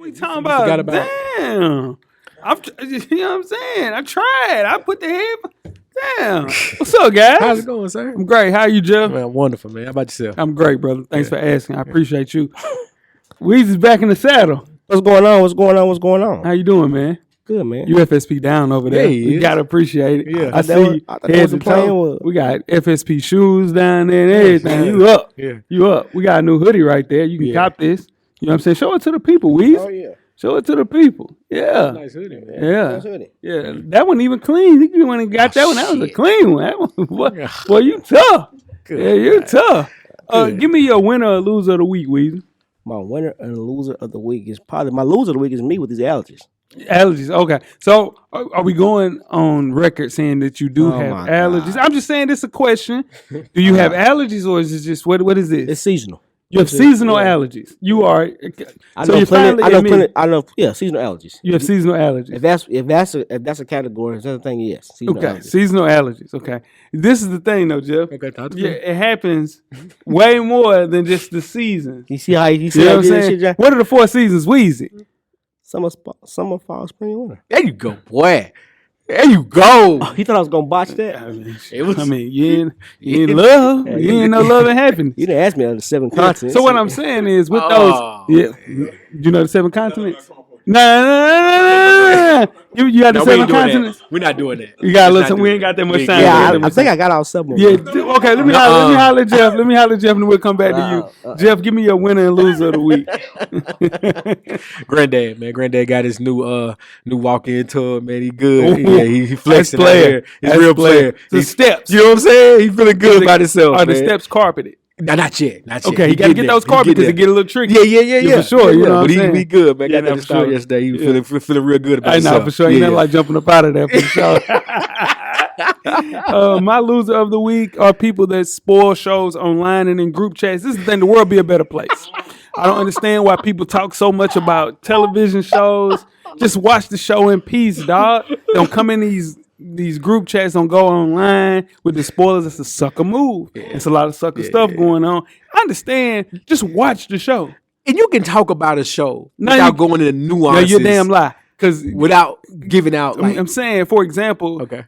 We talking about? Damn. You know what I'm saying? I tried. I put the head. Damn. What's up, guys? How's it going, sir? I'm great. How are you, Jeff? Man, wonderful, man. How about yourself? I'm great, brother. Thanks for asking. I appreciate you. Weezy's back in the saddle. What's going on? What's going on? What's going on? How you doing, man? Good, man. You FSP down over there. Yeah, You gotta appreciate it. Yeah. I see head to toe. We got FSP shoes down there and everything. You up. Yeah. You up. We got a new hoodie right there. You can cop this. You know what I'm saying? Show it to the people, Weezy. Oh, yeah. Show it to the people. Yeah. Nice hoodie, man. Yeah. Nice hoodie. Yeah. That one even clean. You went and got that one. That was a clean one. That one, boy, you tough. Good. Yeah, you tough. Give me your winner or loser of the week, Weezy. My winner and loser of the week is probably my loser of the week is me with these allergies. Allergies. Okay. So are we going on record saying that you do have allergies? I'm just saying this is a question. Do you have allergies or is it just what is this? It's seasonal. You have seasonal allergies. You are seasonal allergies. You have seasonal allergies. If that's a category, that's the thing. Yes. Seasonal allergies. Okay. This is the thing, though, Jeff. Okay, yeah, it happens way more than just the seasons. You see how you know what I'm saying? Shit, what are the 4 seasons, Weezy? Summer, fall, spring, winter. There you go, boy. There you go. Oh, he thought I was gonna botch that. You ain't love. You ain't no love and happiness. You didn't ask me on the 7 continents. So what I'm saying is with those, you know the 7 continents. No. You got the 7 continents. We're not doing that. You got a little. We ain't got that much time. Yeah, I think I got all 7. Yeah. Okay. Let me holler at Jeff. Let me holler at Jeff, and we'll come back to you. Jeff, give me your winner and loser of the week. Granddad, man. Granddad got his new walk-in tour, man. He good. Ooh, yeah, he flexing out player. here. He's a real player. The steps. You know what I'm saying? He feeling good about himself. Are the steps carpeted? No, not yet. Okay, he got to get those carpets because it get a little tricky. Yeah. For sure. You know what I'm saying? But he good, man. Yeah, Got that start yesterday. He was feeling real good about I himself. know, for sure. Ain't nothing like jumping up out of there, for sure. My loser of the week are people that spoil shows online and in group chats. This is the thing. The world be a better place. I don't understand why people talk so much about television shows. Just watch the show in peace, dog. Don't come in these group chats, don't go online with the spoilers. It's a sucker move. It's a lot of sucker stuff going on. I understand. Just watch the show. And you can talk about a show without going into nuances. No, you're damn lie. Because without giving out. I'm saying, for example, okay.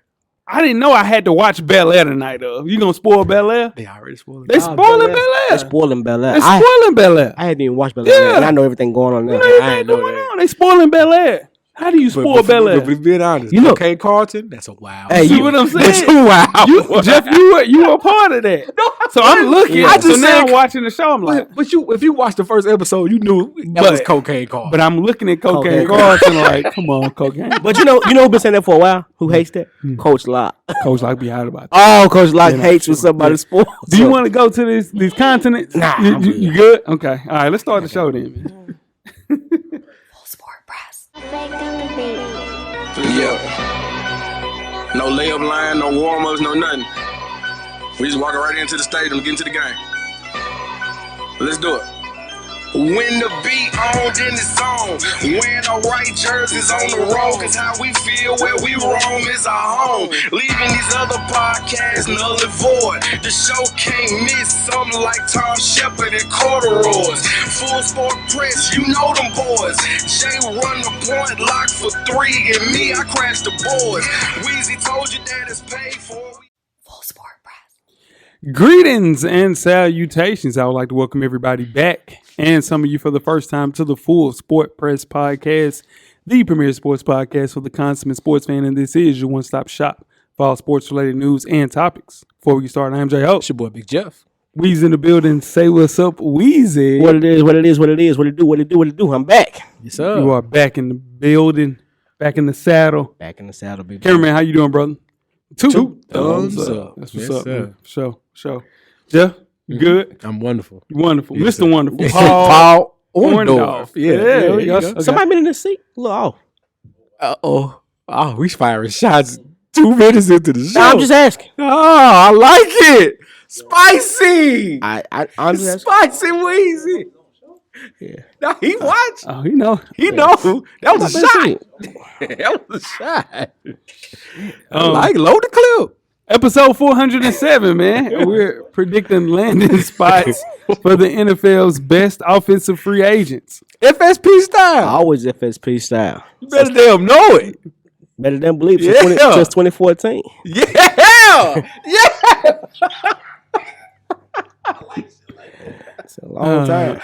I didn't know I had to watch Bel Air tonight. You gonna spoil Bel Air? They already spoiled. They spoiling Bel Air. They spoiling Bel Air. They spoiling Bel Air. I hadn't even watched Bel Air, and I know everything going on there. I ain't know that. They spoiling Bel Air. How do you spoil Bel Air? But being honest, you know, Cocaine Carlton, that's a wow. Hey, see what I'm saying? Wow. Jeff, you were a part of that. No, so I'm looking. Now I'm watching the show. I'm like, but if you watched the first episode, you knew that was Cocaine Carlton. But I'm looking at Cocaine Carlton like, come on, Cocaine. But you know who's been saying that for a while? Who hates that? Coach Locke. Coach Locke be out about that. Oh, Coach Locke hates when somebody spoils. Do you want to go to these continents? Nah. You good? Okay. All right, let's start the show then, man. Full Sport Press. Yeah. No layup line, no warm-ups, no nothing. We just walking right into the stadium, get into the game. Let's do it. When the beat on, then it's on. Wearing our right jerseys on the road, cause how we feel where we roam is our home. Leaving these other podcasts null and void. The show can't miss something like Tom Shepard and corduroys. Full Sport Press, you know them boys. Jay run the point, lock for 3, and me, I crash the boards. Weezy told you that it's paid for. Full Sport Press. Greetings and salutations. I would like to welcome everybody back, and some of you for the first time, to the Full Sport Press podcast, the premier sports podcast for the consummate sports fan, and this is your one-stop shop for all sports-related news and topics. Before we get started, I'm Jay Ho. It's your boy Big Jeff. Weezy in the building. Say what's up, Weezy. What it is, what it do. I'm back. Yes, sir. You are back in the building, back in the saddle. Back in the saddle, baby. Cameraman, how you doing, brother? Two thumbs up. That's what's Yes, up, sir. man. Show. Jeff, you good? I'm wonderful. You wonderful. Yes, Mr. sir. Wonderful. Paul Orndorff. Yeah. Okay. Somebody been in the seat? A little off. Oh, we firing shots 2 minutes into the show. No, I'm just asking. Oh, I like it. Spicy. I'm just asking. Spicy Weezy. Yeah. No, he watched. Oh, you know. He know. That was a I've been shot. That was a shot. I like load the clip. Episode 407, man. We're predicting landing spots for the NFL's best offensive free agents. FSP style. Always FSP style. You better damn know it. Better than believe Yeah. since 2014. Yeah. Yeah. It's a long time.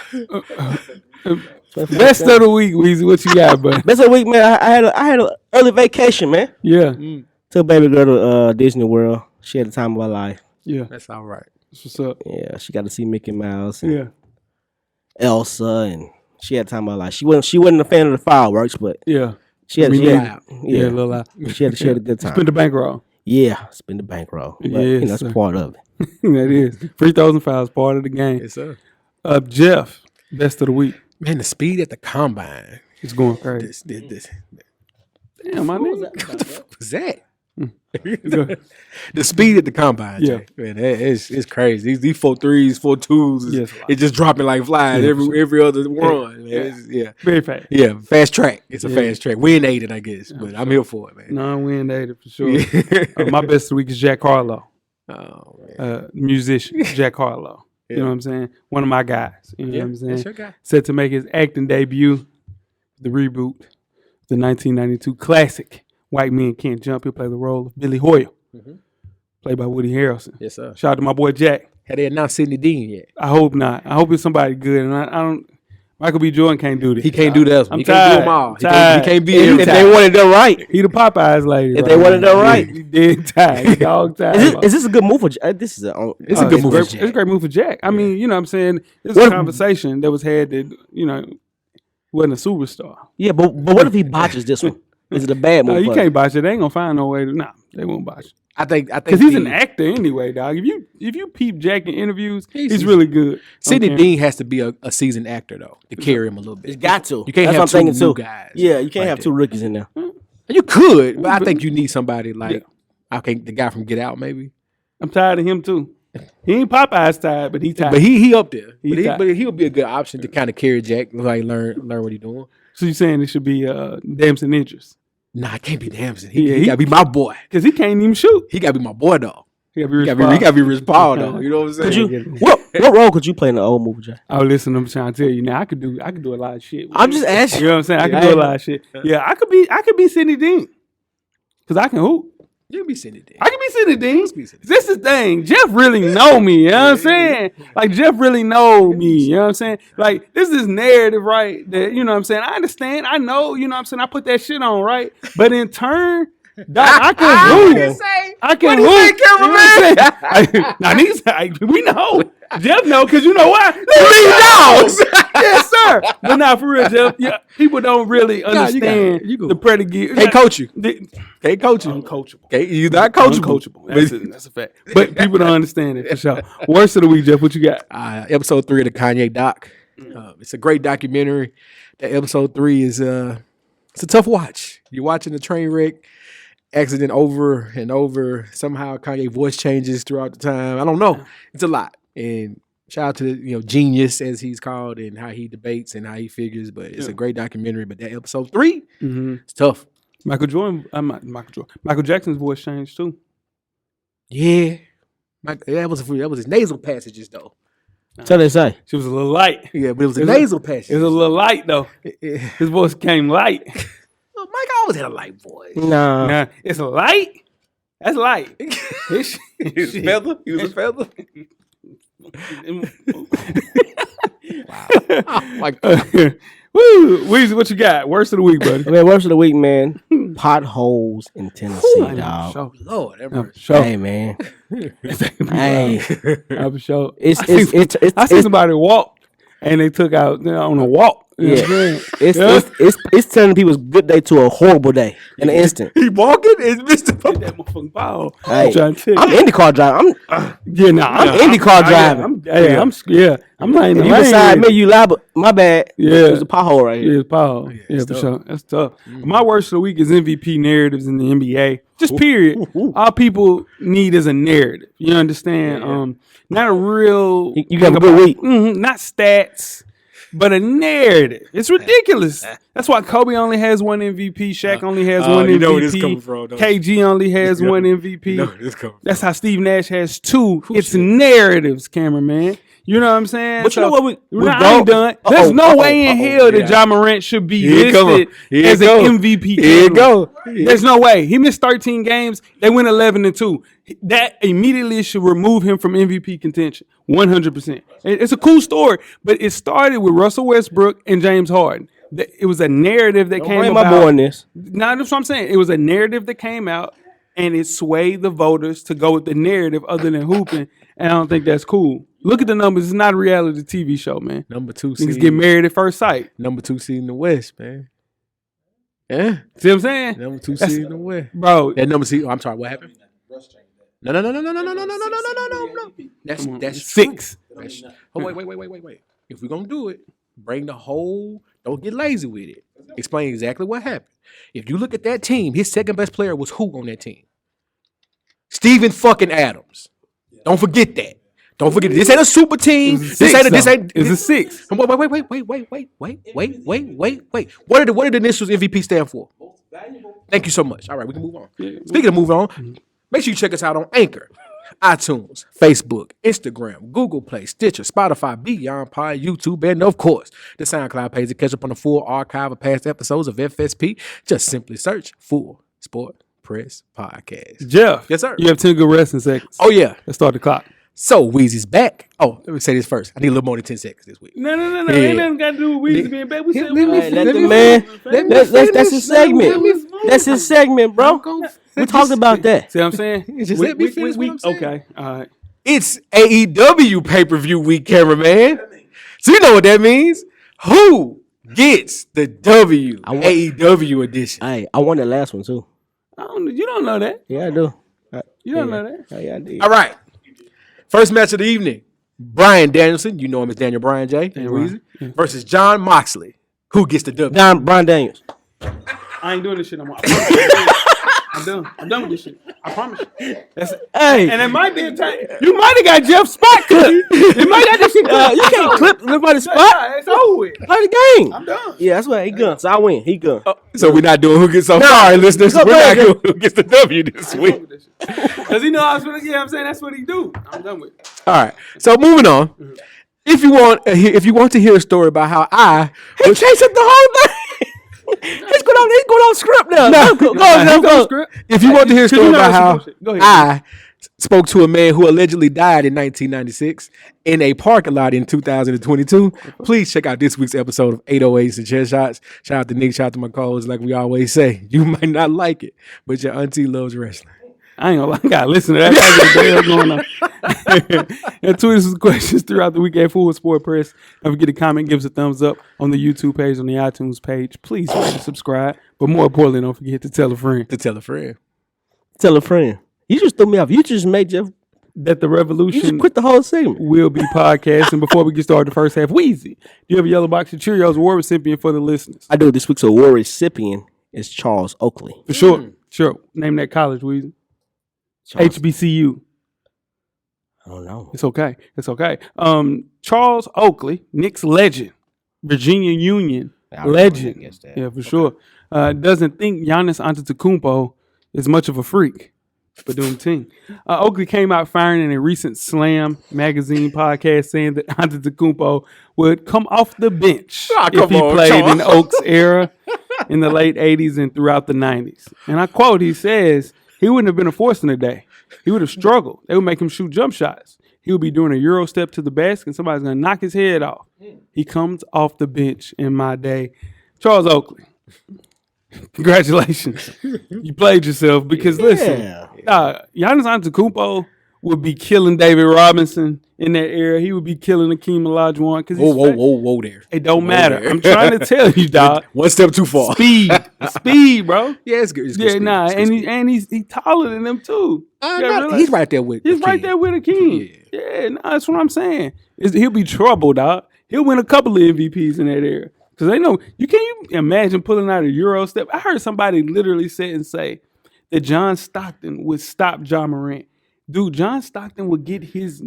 Best of the week, Weezy. What you got, buddy? Best of the week, man. I had an early vacation, man. Yeah. Took baby girl to Disney World. She had the time of her life. Yeah. That's all right. That's what's up. Yeah, she got to see Mickey Mouse and Yeah. Elsa, and she had the time of her life. She wasn't a fan of the fireworks, but Yeah. she had Yeah, yeah, a little loud. she had a good time. Spend the bankroll. Yeah, spend the bankroll. But, Yes, that's sir. part of it. That is. Free throws and fouls, part of the game. Yes, sir. Jeff, best of the week. Man, the speed at the combine. It's going crazy. This. Damn, my nigga. What the fuck was that? Go. The speed at the combine, Yeah. Jay. Man, it's crazy. These 4.3s, 4.2s, Yes. it's just dropping like flies Yeah, every other run. Yeah. Very fast. Yeah, fast track. It's a Yeah. fast track. We ain't aided, I guess, but I'm here for it, man. Non-win data for sure. My best of the week is Jack Harlow, Oh man, musician. Jack Harlow. Yeah. You know what I'm saying? One of my guys. You know yeah, what I'm saying? that's your guy. Set to make his acting debut, the reboot, the 1992 classic White Men Can't Jump. He'll play the role of Billy Hoyle, played by Woody Harrelson. Yes, sir. Shout out to my boy Jack. Had they announced Sidney Dean yet? I hope not. I hope it's somebody good. And I don't. Michael B. Jordan can't do this. He can't do that. I'm He tired. can't do them all. Tired. He can't be If every they time. wanted done right, He the Popeyes lady. If they want it done right. He dead tired. He dog tired. is this a good move for? This is It's a good move for It's Jack. a great move for Jack. I mean, you know what I'm saying? It's a What- conversation that was had that, wasn't a superstar. Yeah, but what if he botches this one? Is it a bad move? No, you for can't botch it. They ain't gonna find no way to. Nah, they won't botch it. I think Because he's an actor anyway, dog. If you peep Jack in interviews, He's- he's really good. Sidney Okay. Dean has to be a seasoned actor though to carry him a little bit. It's got to. You can't That's have what two I'm thinking new too. guys. Yeah, you can't like have that. two rookies in there. You could, but I think you need somebody like the guy from Get Out, maybe. I'm tired of him too. He ain't Popeyes tired, but he tired. But he up there. He tired. But he'll be a good option to kind of carry Jack, like learn what he's doing. So you saying it should be Damson Idris? Nah, it can't be Damson. Yeah, He gotta be my boy. Because he can't even shoot. He gotta be my boy though. He gotta be He gotta be Rich Paul though. You know what I'm saying? Could you? What role could you play in the old movie, Jay? Oh, listen, I'm trying to tell you now. I could do a lot of shit. I'm just asking. You know what I'm saying? I can do a lot of shit. Yeah, I could be Sidney Dean. Because I can hoop. You can be Sidney Dean. I can be Sidney Dean. be Sidney This is the thing. Jeff really know me. You know what I'm saying? Like, Jeff really know me. You know what I'm saying? Like, this is narrative, right? That, you know what I'm saying? I understand. I know, you know what I'm saying? I put that shit on, right? But in turn, dog, I can hoop. I can hoop. You know what I'm saying? Now, we know. Jeff know, because you know why? Dogs. Yes, sir. But now, for real, Jeff, people don't really understand the predicate. Can't coach you. Can't coach you. Uncoachable. You're not coachable. Uncoachable. That's a fact. But people don't understand it for sure. Worst of the week, Jeff. What you got? Episode 3 of the Kanye doc. It's a great documentary. That episode 3 is it's a tough watch. You're watching the train wreck accident over and over. Somehow Kanye voice changes throughout the time. I don't know. It's a lot. And shout out to the Genius, as he's called, and how he debates and how he figures. But it's a great documentary. But that episode 3, it's tough. Michael Jackson's voice changed too. Yeah. That was his nasal passages though. So they say. She was a little light. Yeah, but it was a It was nasal passage. It was a little light though. His voice came light. Mike always had a light voice. Nah. Nah, it's light. That's light. He was a feather. He was a feather. Wow. Oh my God. Woo, Weezy, what you got? Worst of the week, buddy. Man, worst of the week, man. Potholes in Tennessee, dog. Sure. Lord, that I'm mercy. sure. Hey, man. Hey, I'm sure. it's I seen somebody walk and they took out on a walk. You know what I'm saying? it's turning people's good day to a horrible day in an instant. He walking and Mr. Hit that motherfucking ball. Hey, I'm trying to tell you. I'm IndyCar driving. I'm IndyCar driving. I'm not in the If you lane beside with me, you lie, but my bad. Yeah. There's a pothole right Yeah, here. it's Paul. Yeah, it's for tough. sure. That's tough. My worst of the week is MVP narratives in the NBA. Just period. All people need is a narrative. You understand? Not a real. You got a good week. Not stats. but a narrative. It's ridiculous. That's why Kobe only has one MVP. Shaq only has one MVP. You know where this coming from, don't you? KG only has one MVP. No, this coming That's how Steve Nash has two. It's narratives, cameraman. You know what I'm saying? But you know what? I ain't done. There's no way in hell that Ja Morant should be listed as an MVP. Here you go. There's no way. He missed 13 games. They went 11-2. That immediately should remove him from MVP contention. 100%. It's a cool story, but it started with Russell Westbrook and James Harden. It was a narrative that came about. My boy in this. No, that's what I'm saying. It was a narrative that came out, and it swayed the voters to go with the narrative other than hooping, and I don't think that's cool. Look at the numbers. It's not a reality TV show, man. Number 2 Niggas seed. get married at first sight. Number 2 seed in the West, man. Yeah. See what I'm saying? Number 2 seed in the West. Bro. That number seed. I'm sorry. What happened? No. That's 6. Oh, wait. If we're gonna do it, bring the whole. Don't get lazy with it. Explain exactly what happened. If you look at that team, his second best player was who on that team? Steven fucking Adams. Don't forget that. Don't forget this ain't a super team. This ain't. It's a 6. Wait. What did the initials MVP stand for? Thank you so much. All right, we can move on. Speaking of moving on, make sure you check us out on Anchor, iTunes, Facebook, Instagram, Google Play, Stitcher, Spotify, Beyond Pod, YouTube, and of course, the SoundCloud page to catch up on the full archive of past episodes of FSP. Just simply search Full Sport Press Podcast. Jeff. Yes, sir. You have 10 good resting seconds. Oh, yeah. Let's start the clock. So, Weezy's back. Oh, let me say this first. I need a little more than 10 seconds this week. No. Yeah. Ain't nothing got to do with Weezy being back. We said That's his segment. That's his segment, bro. We talked about that. See what I'm saying? Just let me finish what I'm saying. Okay. All right. It's AEW pay-per-view week, cameraman. So you know what that means. Who gets the W? AEW edition. Hey, I won that last one too. You don't know that. Yeah, I do. You don't know that. Yeah, I did. All right. First match of the evening. Bryan Danielson, you know him as Daniel Bryan J. Bryan. Versus Jon Moxley. Who gets the W? Bryan Daniels. I ain't doing this shit no more. I'm done with this shit. I promise you. Hey, And it might be a time. You might have got Jeff's spot clip. You might got this shit clipped. you can't clip nobody's spot. Yeah, it's over with. Play the game. I'm done. Yeah, that's why he gone. So I win. He gone. So we're not doing who gets. So sorry, listeners. We're not doing who gets the W this week. Because he know I was going to, I'm saying that's what he do. I'm done with it. All right. So moving on. If you want to hear a story about how He chased up the whole thing. He's going on script now. Go. If you want to hear a story about how Go ahead. I spoke to a man who allegedly died in 1996 in a parking lot in 2022, please check out this week's episode of 808s and Chair Shots. Shout out to Nick, shout out to my co-hosts. Like we always say, you might not like it, but your auntie loves wrestling. I ain't gonna lie, I gotta listen to that. That's what the hell's going on. And tweet us with questions throughout the week at Full Sport Press. Don't forget to comment, give us a thumbs up on the YouTube page, on the iTunes page. Please rate and subscribe. But more importantly, don't forget to tell a friend. Tell a friend. Tell a friend. You just threw me off. You just made Jeff. That the You revolution just quit the whole segment. will be podcasting. Before we get started, the first half, Weezy. Do you have a yellow box of Cheerios award recipient for the listeners? I do. This week's award recipient is Charles Oakley. For sure. Sure. Name that college, Weezy. HBCU. I don't know. It's okay. Charles Oakley, Knicks legend, Virginia Union legend. Yeah, for sure. Doesn't think Giannis Antetokounmpo is much of a freak. But doing team. Oakley came out firing in a recent Slam magazine podcast saying that Antetokounmpo would come off the bench if he played in Oak's era in the late 80s and throughout the 90s. And I quote, he says, he wouldn't have been a force in the day. He would have struggled. They would make him shoot jump shots. He would be doing a Euro step to the basket and somebody's going to knock his head off. He comes off the bench in my day. Charles Oakley, congratulations. You played yourself because, listen, Giannis Antetokounmpo would be killing David Robinson in that era. He would be killing Akeem Olajuwon. Whoa there. It don't matter. I'm trying to tell you, dog. One step too far. Speed, bro. Yeah, it's good. It's good Yeah, speed. nah, It's good speed. and he's taller than them too. He's right there with. He's the right kid. there with Akeem. Yeah, nah, that's what I'm saying. He'll be trouble, dog. He'll win a couple of MVPs in that era. Because they know, can you imagine pulling out a Euro step? I heard somebody literally say that John Stockton would stop Ja Morant. Dude, John Stockton would get his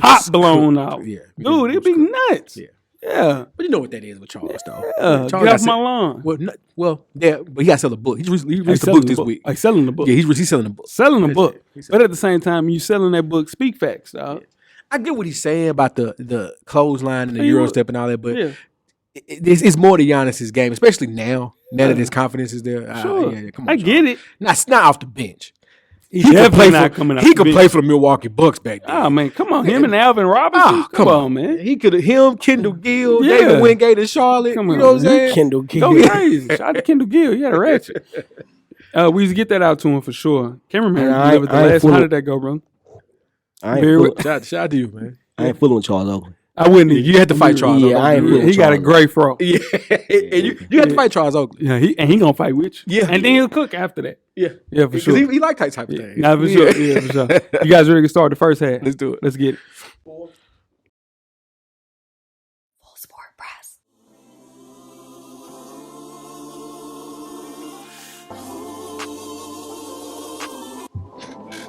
top blown out. Yeah. Dude, it'd be nuts. Yeah. Yeah. But you know what that is with Charles, though. Yeah. Charles Get got off my sent- lawn. Yeah, but he got to sell a book. He released a selling book this week. Like selling the book. Yeah, he's selling a book. Selling a book. He's But at the same time, you selling that book, speak facts, dog. I get what he's saying about the clothesline and the He Euro would. step and all that, but Yeah. it's more to Giannis's game, especially now that his confidence is there. Sure. Come on, I get it. Not off the bench. He could definitely play not for, coming out He the could bench. play for the Milwaukee Bucks back then. Oh, man. Come on. Him and Alvin Robinson. Oh, come on, man. He could have him, Kendall Gill, Yeah. David Wingate, and Charlotte. Come you on, know what I'm man. saying? Kendall Go Gill. crazy. Shout out to Kendall Gill. He had a ratchet. We get that out to him for sure. Cameraman, Man, you give it the I ain't last. How fooling- did that go, bro? I Very ain't, well. Shout out to you, man. I ain't fooling with Charles Oakley. I wouldn't. You had to fight Charles Yeah, I ain't Oakley. fooling He got a great fro. Yeah, and you had to fight Charles Oakley. Yeah, he gonna fight with you. Yeah. And then he'll cook after that. Yeah, Yeah, for because sure. he liked that type of thing. Nah, for sure. Yeah, for sure. You guys ready to start the first half? Let's do it. Let's get it. Full Sport Press.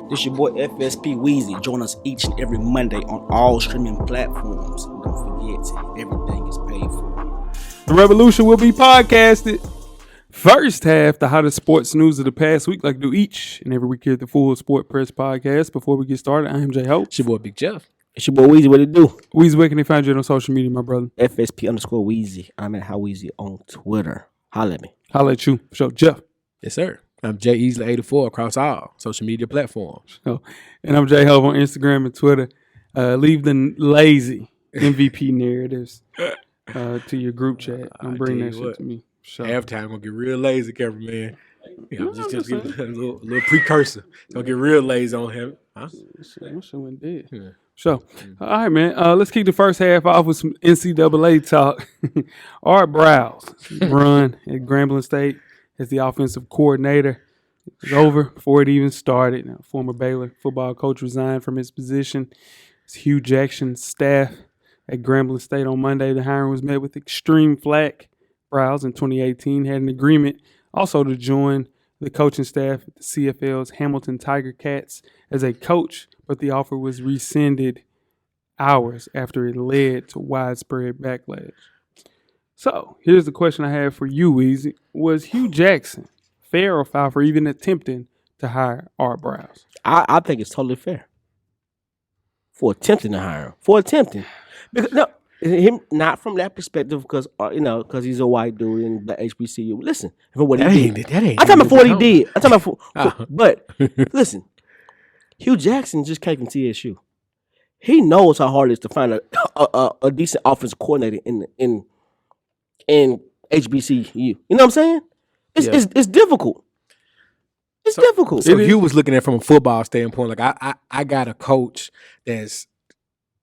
This your boy FSP Weezy. Join us each and every Monday on all streaming platforms. And don't forget, everything is paid for. The Revolution will be podcasted. First half, the hottest sports news of the past week, like do each and every week here at the Full Sport Press podcast. Before we get started, I am J Hope. It's your boy Big Jeff. It's your boy Weezy. What it do? Weezy, where can they find you on social media, my brother? FSP_Weezy. I'm at How Weezy on Twitter. Holla at me. Holla at you. For sure. Jeff. Yes, sir. I'm Jay Easley 84 across all social media platforms. Oh, and I'm J Hope on Instagram and Twitter. Leave the lazy MVP narratives to your group chat. Don't bring tell that you shit what. to me. Sure. Halftime gonna get real lazy, cameraman. You know, No, just I'm give a little precursor. It's gonna get real lazy on him. Huh? Shit, my shit went dead. Yeah. Sure. All right, man. Let's kick the first half off with some NCAA talk. Art Briles run at Grambling State as the offensive coordinator. It was over before it even started. Now, former Baylor football coach resigned from his position. It's Hugh Jackson's staff at Grambling State on Monday. The hiring was met with extreme flack. Briles in 2018 had an agreement also to join the coaching staff at the CFL's Hamilton Tiger Cats as a coach, but the offer was rescinded hours after it led to widespread backlash. So, here's the question I have for you, Weezy. Was Hugh Jackson fair or foul for even attempting to hire Art Briles? I think it's totally fair. For attempting to hire him. For attempting. Because, no, him not from that perspective because, because he's a white dude in the HBCU. Listen, for what he did. That ain't. I'm talking about for what he did. I'm talking about Uh-huh. but listen, Hugh Jackson just came from TSU. He knows how hard it is to find a decent offensive coordinator in HBCU. You know what I'm saying? It's difficult. It's difficult. So Hugh was looking at it from a football standpoint. Like I got a coach that's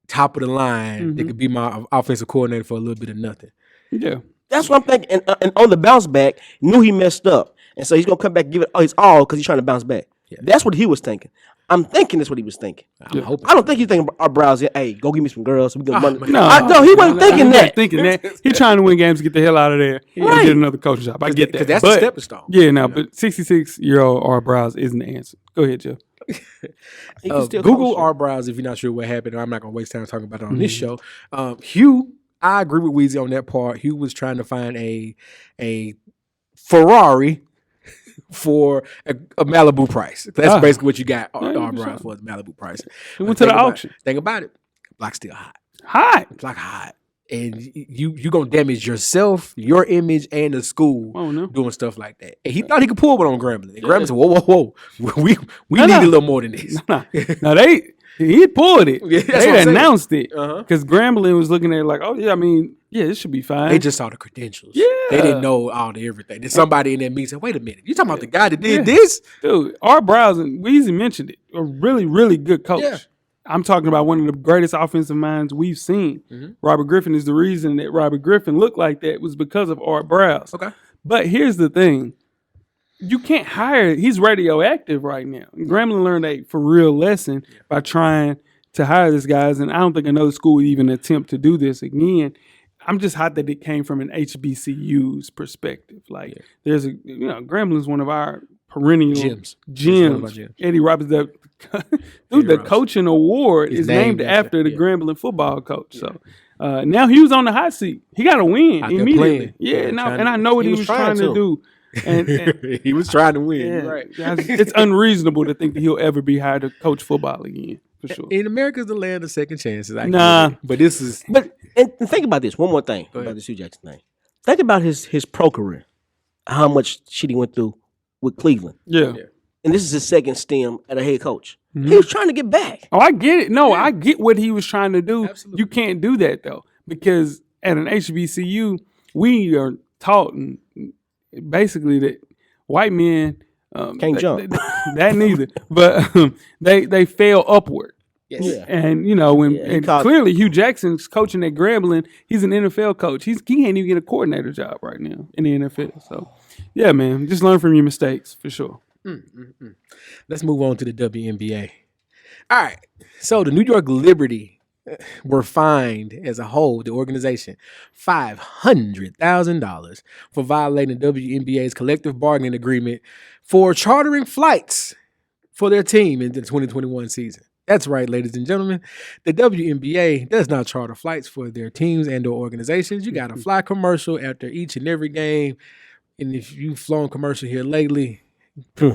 top of the line that could be my offensive coordinator for a little bit of nothing. Yeah. That's what I'm thinking. And on the bounce back, knew he messed up. And so he's going to come back and give it his all because he's trying to bounce back. Yeah. That's what he was thinking. I'm thinking that's what he was thinking. I'm hoping. I don't think he's thinking our browse. Hey, go give me some girls. We gonna man. no, he wasn't thinking He that. Thinking that. He trying to win games to get the hell out of there and Right. get another coaching job. I get that. Because that's But- the stepping stone. Yeah, no, but 66-year-old Art Briles isn't the answer. Go ahead, Jeff. He can still Google coach. our browse if you're not sure what happened. I'm not going to waste time talking about it on this show. Hugh, I agree with Weezy on that part. Hugh was trying to find a Ferrari for a Malibu price. That's basically what you got our browse for, the Malibu price. He went to the auction. Think about it. Block's still hot. Hot. Block hot. And you going to damage yourself, your image, and the school Oh, no. doing stuff like that. And he thought he could pull one on Grambling. And Grambling said, whoa. We No, need no. a little more than this. Nah, he pulled it. Yeah, that's what I'm They saying. announced it Uh-huh. because Grambling was looking at it like, oh yeah, I mean, yeah, this should be fine. They just saw the credentials. Yeah. They didn't know all the everything. Then somebody in that meeting said, wait a minute, you talking about the guy that did Yeah. this? Dude, Art Briles and Weezy mentioned it. A really, really good coach. Yeah. I'm talking about one of the greatest offensive minds we've seen. Robert Griffin is the reason that Robert Griffin looked like that was because of Art Briles. Okay. But here's the thing. You can't hire, he's radioactive right now. Grambling learned a for real lesson by trying to hire this guy, and I don't think another school would even attempt to do this again. I'm just hot that it came from an HBCU's perspective. Like there's Grambling's one of our perennial Gems. It's one of our gems. gems. Eddie Roberts, dude, the Robinson. coaching award It's is named named after the yeah. Grambling football coach. So Now he was on the hot seat. He got to win Out there immediately. playing. Yeah, Yeah, and I know what he was trying to do. And he was trying to win. yeah, You're right. it's unreasonable to think that he'll ever be hired to coach football again. For sure. In America's the land of second chances. I Nah. get it. But this is But and think about this. One more thing ahead. about the Hugh Jackson thing. Think about his pro career. How much shit he went through with Cleveland. Yeah. And this is his second stem at a head coach. Mm-hmm. He was trying to get back. Oh, I get it. No, I get what he was trying to do. Absolutely. You can't do that though, because at an HBCU, we are taught basically that white men Can't jump. that neither, but they fail upward. yes. Yeah. And you know when Yeah, he and caught- clearly Hugh Jackson's coaching at Grambling. He's an NFL coach. He can't even get a coordinator job right now in the NFL. So yeah, man, just learn from your mistakes for sure. Let's move on to the WNBA. All right. So the New York Liberty were fined as a whole, the organization, $500,000 for violating the WNBA's collective bargaining agreement for chartering flights for their team in the 2021 season. That's right, ladies and gentlemen. The WNBA does not charter flights for their teams and or organizations. You got to fly commercial after each and every game. And if you've flown commercial here lately,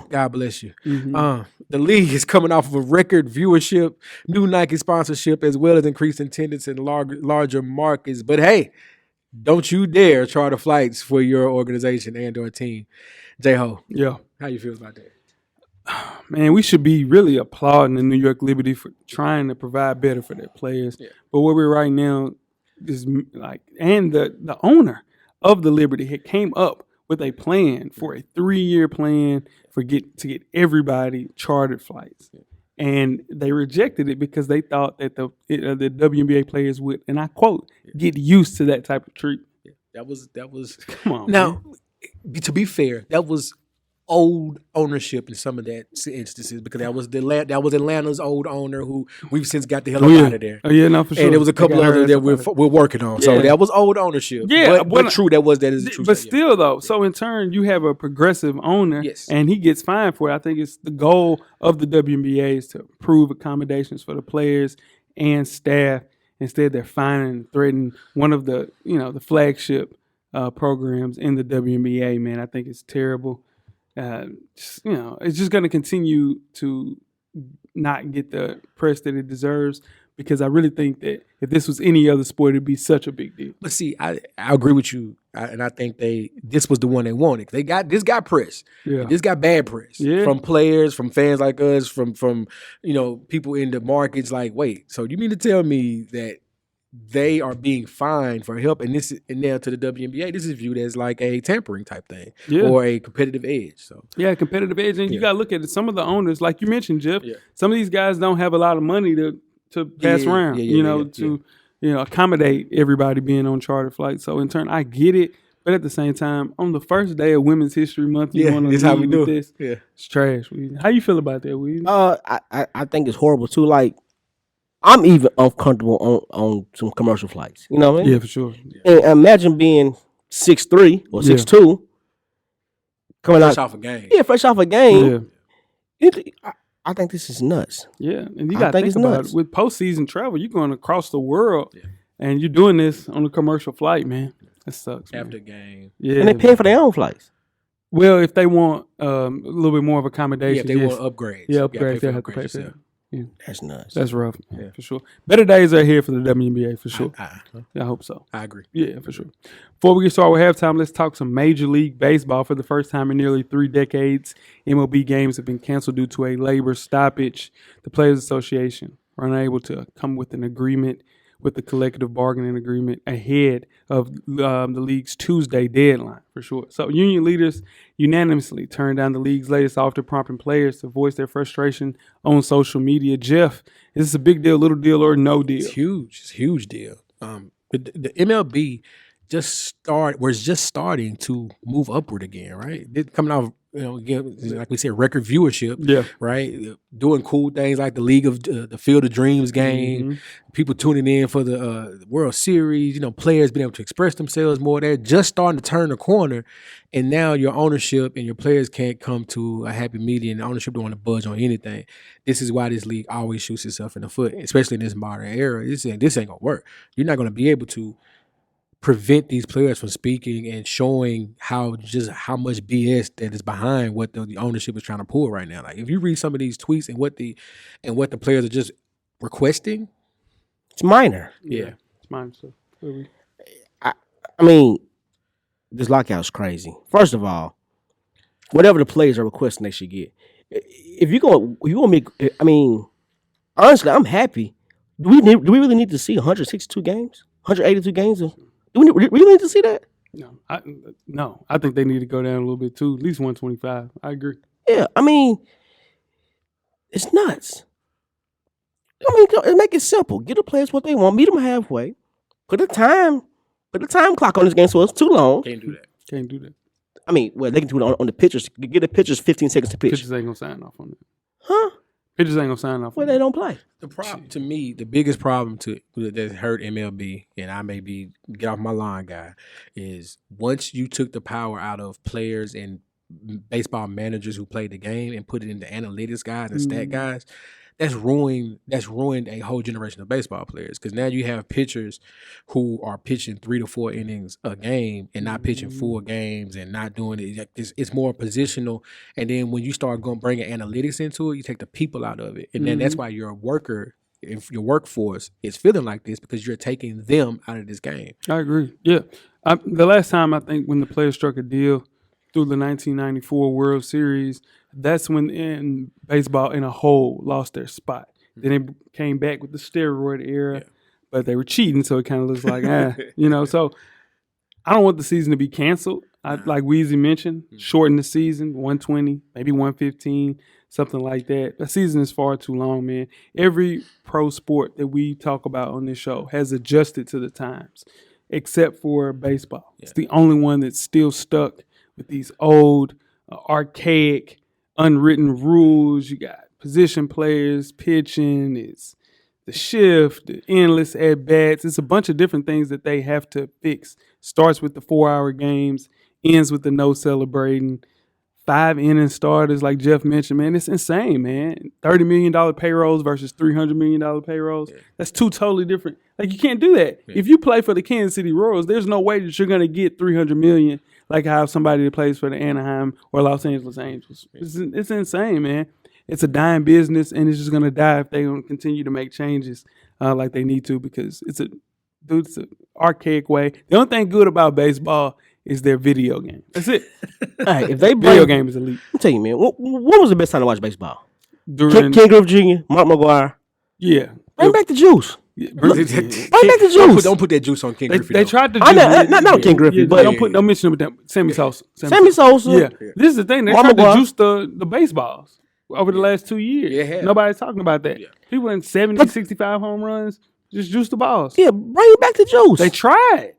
God bless you. The league is coming off of a record viewership, new Nike sponsorship, as well as increased attendance in larger markets. But hey, don't you dare charter flights for your organization and or team. J-Ho, Yeah. how you feel about that? Man, we should be really applauding the New York Liberty for trying to provide better for their players. Yeah. But where we're right now is like, and the owner of the Liberty had came up with a plan for a 3-year plan to get everybody chartered flights, and they rejected it because they thought that the WNBA players would, and I quote, get used to that type of treatment. That was Come on, now, to be fair, that was old ownership in some of that instances, because that was Atlanta's old owner who we've since got the hell out of there. Oh yeah, no, for sure. And there was a They couple got her others ass that up out of we're working on. So Yeah. that was old ownership. Yeah, but true, that is a true. But statement. still, though, so in turn, you have a progressive owner, Yes. and he gets fined for it. I think it's the goal of the WNBA is to improve accommodations for the players and staff. Instead, they're fining and threatening one of the the flagship programs in the WNBA. Man, I think it's terrible. It's just going to continue to not get the press that it deserves, because I really think that if this was any other sport, it'd be such a big deal. But see, I agree with you, and I think this was the one they wanted. This got press. Yeah. This got bad press Yeah. from players, from fans like us, from people in the markets. Like, wait, so you mean to tell me that they are being fined for help, and now to the WNBA, this is viewed as like a tampering type thing, Yeah. or a competitive edge. So Yeah, competitive edge, and you got to look at it. Some of the owners, like you mentioned, Jeff, Yeah. some of these guys don't have a lot of money to pass Yeah, around, yeah. accommodate everybody being on charter flights. So in turn, I get it, but at the same time, on the first day of Women's History Month, you want to this how we lead do with it. this. Yeah. It's trash. How you feel about that, Weezy? I think it's horrible too. Like, I'm even uncomfortable on some commercial flights. You know what I mean? Yeah, for sure. And imagine being 6'3" or Yeah. 6'2", coming Fresh out. off a game. Yeah, fresh off a game. I think this is nuts. Yeah, and you I got to think think it's about nuts. it. With postseason travel, you're going across the world, and you're doing this on a commercial flight, man. That sucks, man. After game. Yeah, And they paying for their own flights. well, if they want a little bit more of Yeah, accommodation, if they yes. want upgrades. Yeah, You gotta upgrades, they have to upgrades pay for yourself. that. Yeah, That's nuts. that's rough, Yeah. for sure. Better days are here for the WNBA, for sure. I hope so. I agree. Yeah, for sure. Before we get started with halftime, let's talk some Major League Baseball. For the first time in nearly 3 decades, MLB games have been canceled due to a labor stoppage. The Players Association were unable to come with an agreement with the collective bargaining agreement ahead of the league's Tuesday deadline, for sure. So union leaders unanimously turned down the league's latest offer, prompting players to voice their frustration on social media. Jeff, is this a big deal, little deal, or no deal? It's huge. It's a huge deal. The MLB was just starting to move upward again, right? They're coming off again, like we said, record viewership. Yeah. Right. Doing cool things like the League of the Field of Dreams game. People tuning in for the World Series. Players being able to express themselves more. They're just starting to turn the corner, and now your ownership and your players can't come to a happy medium. The ownership don't want to budge on anything. This is why this league always shoots itself in the foot, especially in this modern era. This ain't gonna work. You're not gonna be able to prevent these players from speaking and showing how much BS that is behind what the ownership is trying to pull right now. Like if you read some of these tweets and what the players are just requesting, it's minor. Yeah, it's minor stuff. I mean, this lockout's crazy. First of all, whatever the players are requesting, they should get. If you want to make, I mean, honestly, I'm happy. Do we really need to see 162 games, 182 games? Do we really need to see that? No, I think they need to go down a little bit too. At least 125. I agree. Yeah, I mean, it's nuts. I mean, make it simple. Get the players what they want. Meet them halfway. Put a time clock on this game so it's too long. can't do that. I mean, well, they can do it on the pitchers. Get the pitchers 15 seconds to pitch. Pitchers ain't gonna sign off on it. Huh? Pitchers ain't gonna sign off. Well, they don't play. The problem to me, the biggest problem that hurt MLB, and I may be get off my line, guy, is once you took the power out of players and baseball managers who played the game and put it into analytics guys and stat guys, that's ruined a whole generation of baseball players. Because now you have pitchers who are pitching 3 to 4 innings a game and not pitching full games and not doing it. It's more positional. And then when you start bringing analytics into it, you take the people out of it, and then that's why your workforce is feeling like this, because you're taking them out of this game. I agree. Yeah, the last time I think when the players struck a deal through the 1994 World Series, that's when in baseball in a whole lost their spot. Then it came back with the steroid era, but they were cheating, so it kind of looks like, So I don't want the season to be canceled. Like Weezy mentioned, shorten the season, 120, maybe 115, something like that. The season is far too long, man. Every pro sport that we talk about on this show has adjusted to the times, except for baseball. It's the only one that's still stuck with these old, archaic, unwritten rules. You got position players, pitching, it's the shift, the endless at-bats. It's a bunch of different things that they have to fix. Starts with the 4-hour games, ends with the no celebrating, 5-inning starters like Jeff mentioned, man. It's insane, man. $30 million payrolls versus $300 million payrolls. That's two totally different. Like, you can't do that. If you play for the Kansas City Royals, there's no way that you're going to get $300 million like how somebody that plays for the Anaheim or Los Angeles Angels. It's insane, man. It's a dying business, and it's just going to die if they don't continue to make changes like they need to, because it's an archaic way. The only thing good about baseball is their video game. That's it. All right, if they video game is elite. I'm telling you, man, what was the best time to watch baseball? During Ken Griffey Jr., Mark McGwire. Yeah. Bring back the juice. Bring back the juice. Don't put that juice on Ken Griffey. They tried to not Ken Griffey, but don't mention him with them. Sammy Sosa. Sammy Sosa. Yeah. This is the thing. They tried to juice the baseballs over the last 2 years. Yeah. Nobody's talking about that. Yeah. People in 70, 65 home runs just juice the balls. Yeah, bring back the juice. They tried.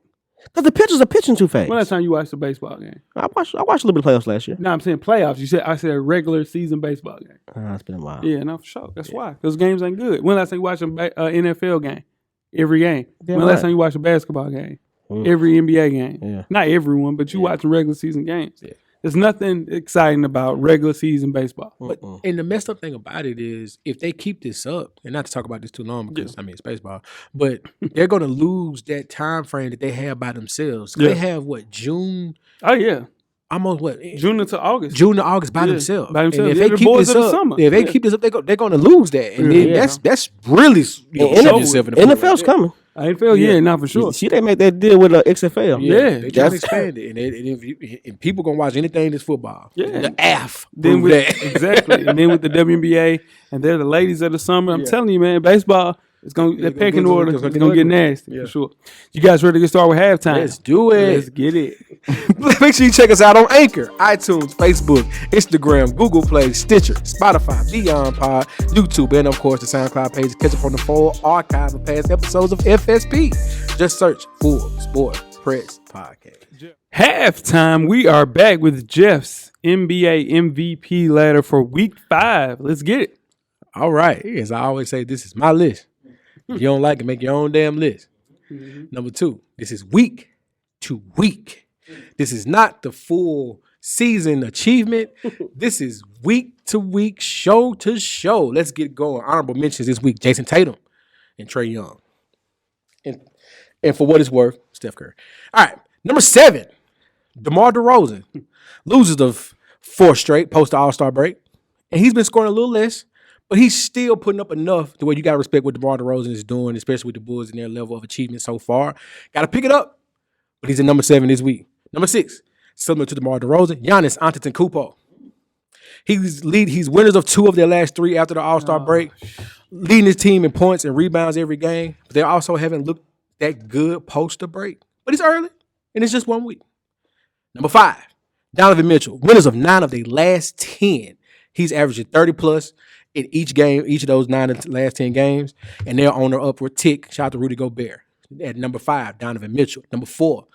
Because the pitchers are pitching too fast. When last time you watched a baseball game? I watched a little bit of playoffs last year. No, I'm saying playoffs. I said a regular season baseball game. It's been a while. Yeah, no, for sure. That's why. Those games ain't good. When last time you watched an NFL game? Every game. When last time you watched a basketball game? Every NBA game. Yeah. Not everyone, but you watching regular season games. Yeah. There's nothing exciting about regular season baseball. But, and the messed up thing about it is, if they keep this up, and not to talk about this too long because, it's baseball, but they're going to lose that time frame that they have by themselves. They have, June? Oh, yeah. Almost June to August. June to August by themselves. By themselves. And if they keep this up, if they keep this up, they're going to lose that. And then that's really NFL's coming. NFL, not for sure. See, they make that deal with XFL. Yeah. They trying to expand it. And people going to watch anything that's football. Yeah. The AF. Then with, exactly. And then with the WNBA, and they're the ladies of the summer. I'm telling you, man, baseball, the pecking order is going to get nasty, for sure. You guys ready to get started with halftime? Let's do it. Let's get it. Make sure you check us out on Anchor, iTunes, Facebook, Instagram, Google Play, Stitcher, Spotify, Beyond Pod, YouTube, and of course the SoundCloud page. Catch up on the full archive of past episodes of FSP. Just search for Sport Press Podcast. Halftime, we are back with Jeff's NBA MVP ladder for week 5. Let's get it. All right. As I always say, this is my list. If you don't like it, make your own damn list. Number 2, this is week to week. This is not the full season achievement. This is week to week, show to show. Let's get going. Honorable mentions this week: Jason Tatum and Trae Young. And for what it's worth, Steph Curry. All right. Number 7, DeMar DeRozan loses the 4th straight post the All-Star break. And he's been scoring a little less, but he's still putting up enough the way you got to respect what DeMar DeRozan is doing, especially with the Bulls and their level of achievement so far. Got to pick it up. But he's at number 7 this week. Number 6, similar to DeMar DeRozan, Giannis Antetokounmpo. He's winners of 2 of their last 3 after the All-Star break, leading his team in points and rebounds every game. But they also haven't looked that good post the break. But it's early, and it's just 1 week. Number 5, Donovan Mitchell, winners of 9 of their last 10. He's averaging 30+ in each game, each of those 9 of the last 10 games, and they're on their upward tick. Shout out to Rudy Gobert. At number 5, Donovan Mitchell. Number 4,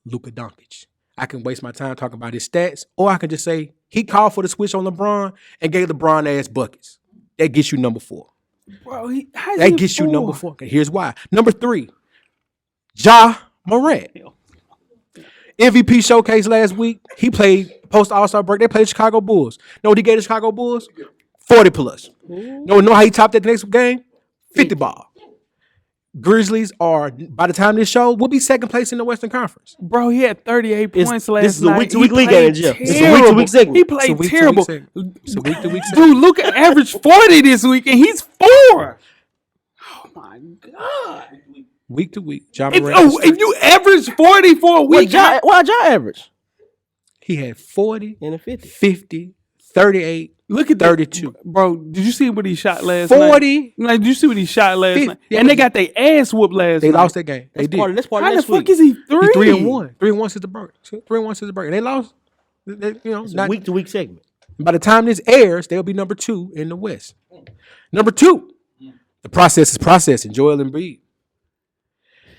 Luka Doncic. I can waste my time talking about his stats, or I can just say he called for the switch on LeBron and gave LeBron ass buckets. That gets you number 4. Bro, That gets you number 4. Okay, here's why. Number 3, Ja Morant. MVP showcase last week. He played post All-Star break. They played the Chicago Bulls. Know what he gave the Chicago Bulls? 40+. Know how he topped that the next game? 50 ball. Grizzlies are, by the time this show, will be 2nd place in the Western Conference. Bro, he had 38 points last This is a night. week-to-week He league played game, Jeff. This is a terrible. week-to-week segment. He played It's a terrible. It's a week-to-week segment. Dude, Luka averaged 40 this week, and he's 4. Oh, my God. Week to week. Ja If, Morant. if you average 40 for a week, Why Ja average? He had 40, In the 50. 50, 38, look at 32. Bro, did you see what he shot last night? 40. Like, did you see what he shot last 50. night? Yeah, And they got their ass whooped last They night. lost that game. They did. That's part How of the next fuck week. is he 3? He 3-1. 3-1 since the break. 3-1 since the break. And they lost. It's a week-to-week segment. By the time this airs, they'll be number 2 in the West. Number 2, the process is processing. Joel Embiid.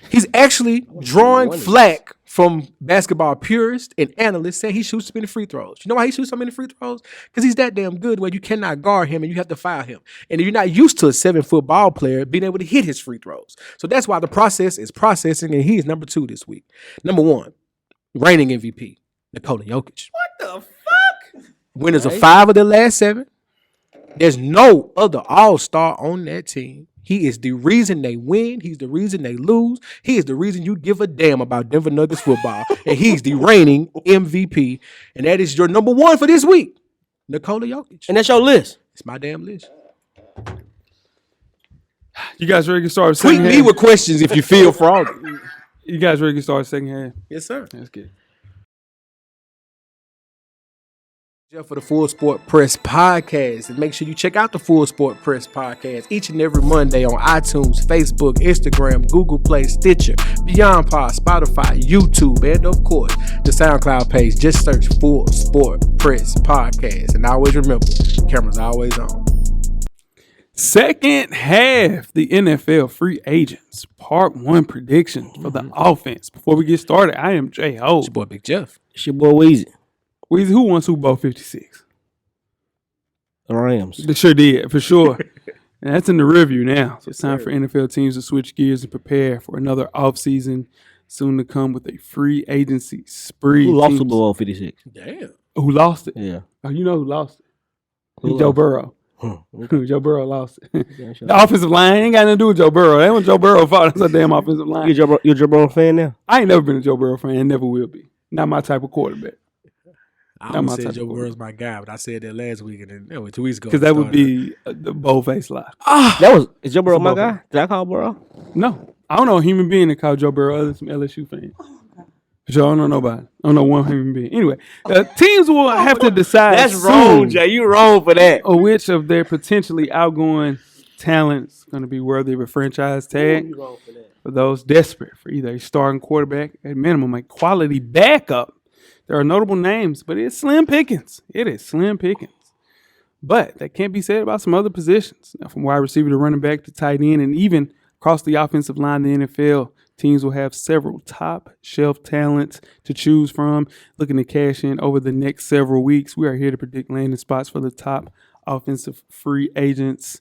He's actually drawing flack from basketball purists and analysts saying he shoots too many free throws. You know why he shoots so many free throws? Because he's that damn good where you cannot guard him and you have to foul him. And you're not used to a 7-foot ball player being able to hit his free throws. So that's why the process is processing, and he's number 2 this week. Number 1, reigning MVP, Nikola Jokic. What the fuck? Winners of 5 of their last 7. There's no other all-star on that team. He is the reason they win. He's the reason they lose. He is the reason you give a damn about Denver Nuggets football. And he's the reigning MVP. And that is your number 1 for this week, Nikola Jokic. And that's your list. It's my damn list. You guys ready to start Tweet second me half? with questions if you feel froggy. You guys ready to start second half? Yes, sir. That's good. Jeff for the Full Sport Press Podcast. And make sure you check out the Full Sport Press Podcast each and every Monday on iTunes, Facebook, Instagram, Google Play, Stitcher, Beyond Pod, Spotify, YouTube, and of course, the SoundCloud page. Just search Full Sport Press Podcast. And always remember, cameras always on. Second half, the NFL free agents. Part 1 predictions for the offense. Before we get started, I am J Ho. It's your boy Big Jeff. It's your boy Weezy. Weezy, who won Super Bowl 56? The Rams. They sure did, for sure. And that's in the review now. So it's time for NFL teams to switch gears and prepare for another offseason soon to come with a free agency spree. Who lost Teams- Super Bowl 56? Damn. Who lost it? Yeah. Oh, you know who lost it? Who Joe lost? Burrow. Okay. Joe Burrow lost it. Yeah, sure. The offensive line ain't got nothing to do with Joe Burrow. That was Joe Burrow fault. That's a damn offensive line. You a Joe Burrow fan now? I ain't never been a Joe Burrow fan and never will be. Not my type of quarterback. I Not my almost type said of Joe quarterback. Burrow's my guy, but I said that last week and then 2 weeks ago. Because that would be the bold-faced lie. Is Joe Burrow my guy? Did I call Burrow? No. I don't know a human being that called Joe Burrow other than some LSU fans. Sure, I don't know nobody. I don't know one human being. Anyway, teams will have to decide That's soon wrong, Jay. You wrong for that. or which of their potentially outgoing talents going to be worthy of a franchise tag for those desperate for either a starting quarterback, at minimum, a quality backup. There are notable names, but it's slim pickings. It is slim pickings. But that can't be said about some other positions. Now, from wide receiver to running back to tight end and even across the offensive line, the NFL Teams will have several top shelf talents to choose from. Looking to cash in over the next several weeks. We are here to predict landing spots for the top offensive free agents.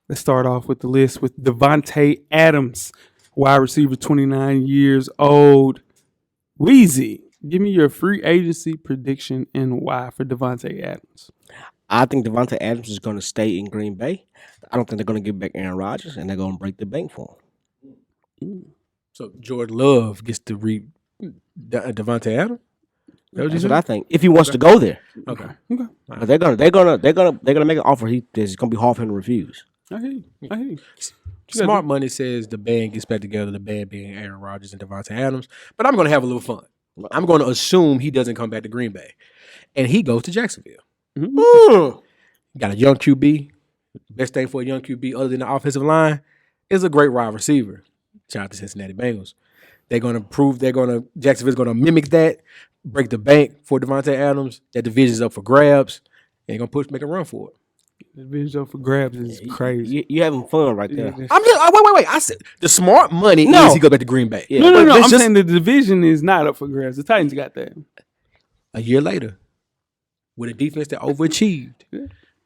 Let's start off with the list with Devontae Adams, wide receiver, 29 years old. Weezy, give me your free agency prediction and why for Devontae Adams. I think Devontae Adams is going to stay in Green Bay. I don't think they're going to give back Aaron Rodgers, and they're going to break the bank for him. So Jordan Love gets to read Devontae Adams. That's what I think. If he wants to go there, Okay. but they're gonna make an offer. It's gonna be hard for him to refuse. I hear you. Smart money says the band gets back together. The band being Aaron Rodgers and Devontae Adams. But I'm going to have a little fun. I'm going to assume he doesn't come back to Green Bay, and he goes to Jacksonville. Got a young QB. Best thing for a young QB, other than the offensive line, is a great wide receiver. Shout out to Cincinnati Bengals. Jacksonville's going to mimic that, break the bank for Devontae Adams. That division's up for grabs. And they're going to make a run for it. The division for grabs is crazy. You having fun right there. I'm just wait. I said the smart money is he go back to Green Bay. Yeah. No. I'm saying the division is not up for grabs. The Titans got that. A year later, with a defense that overachieved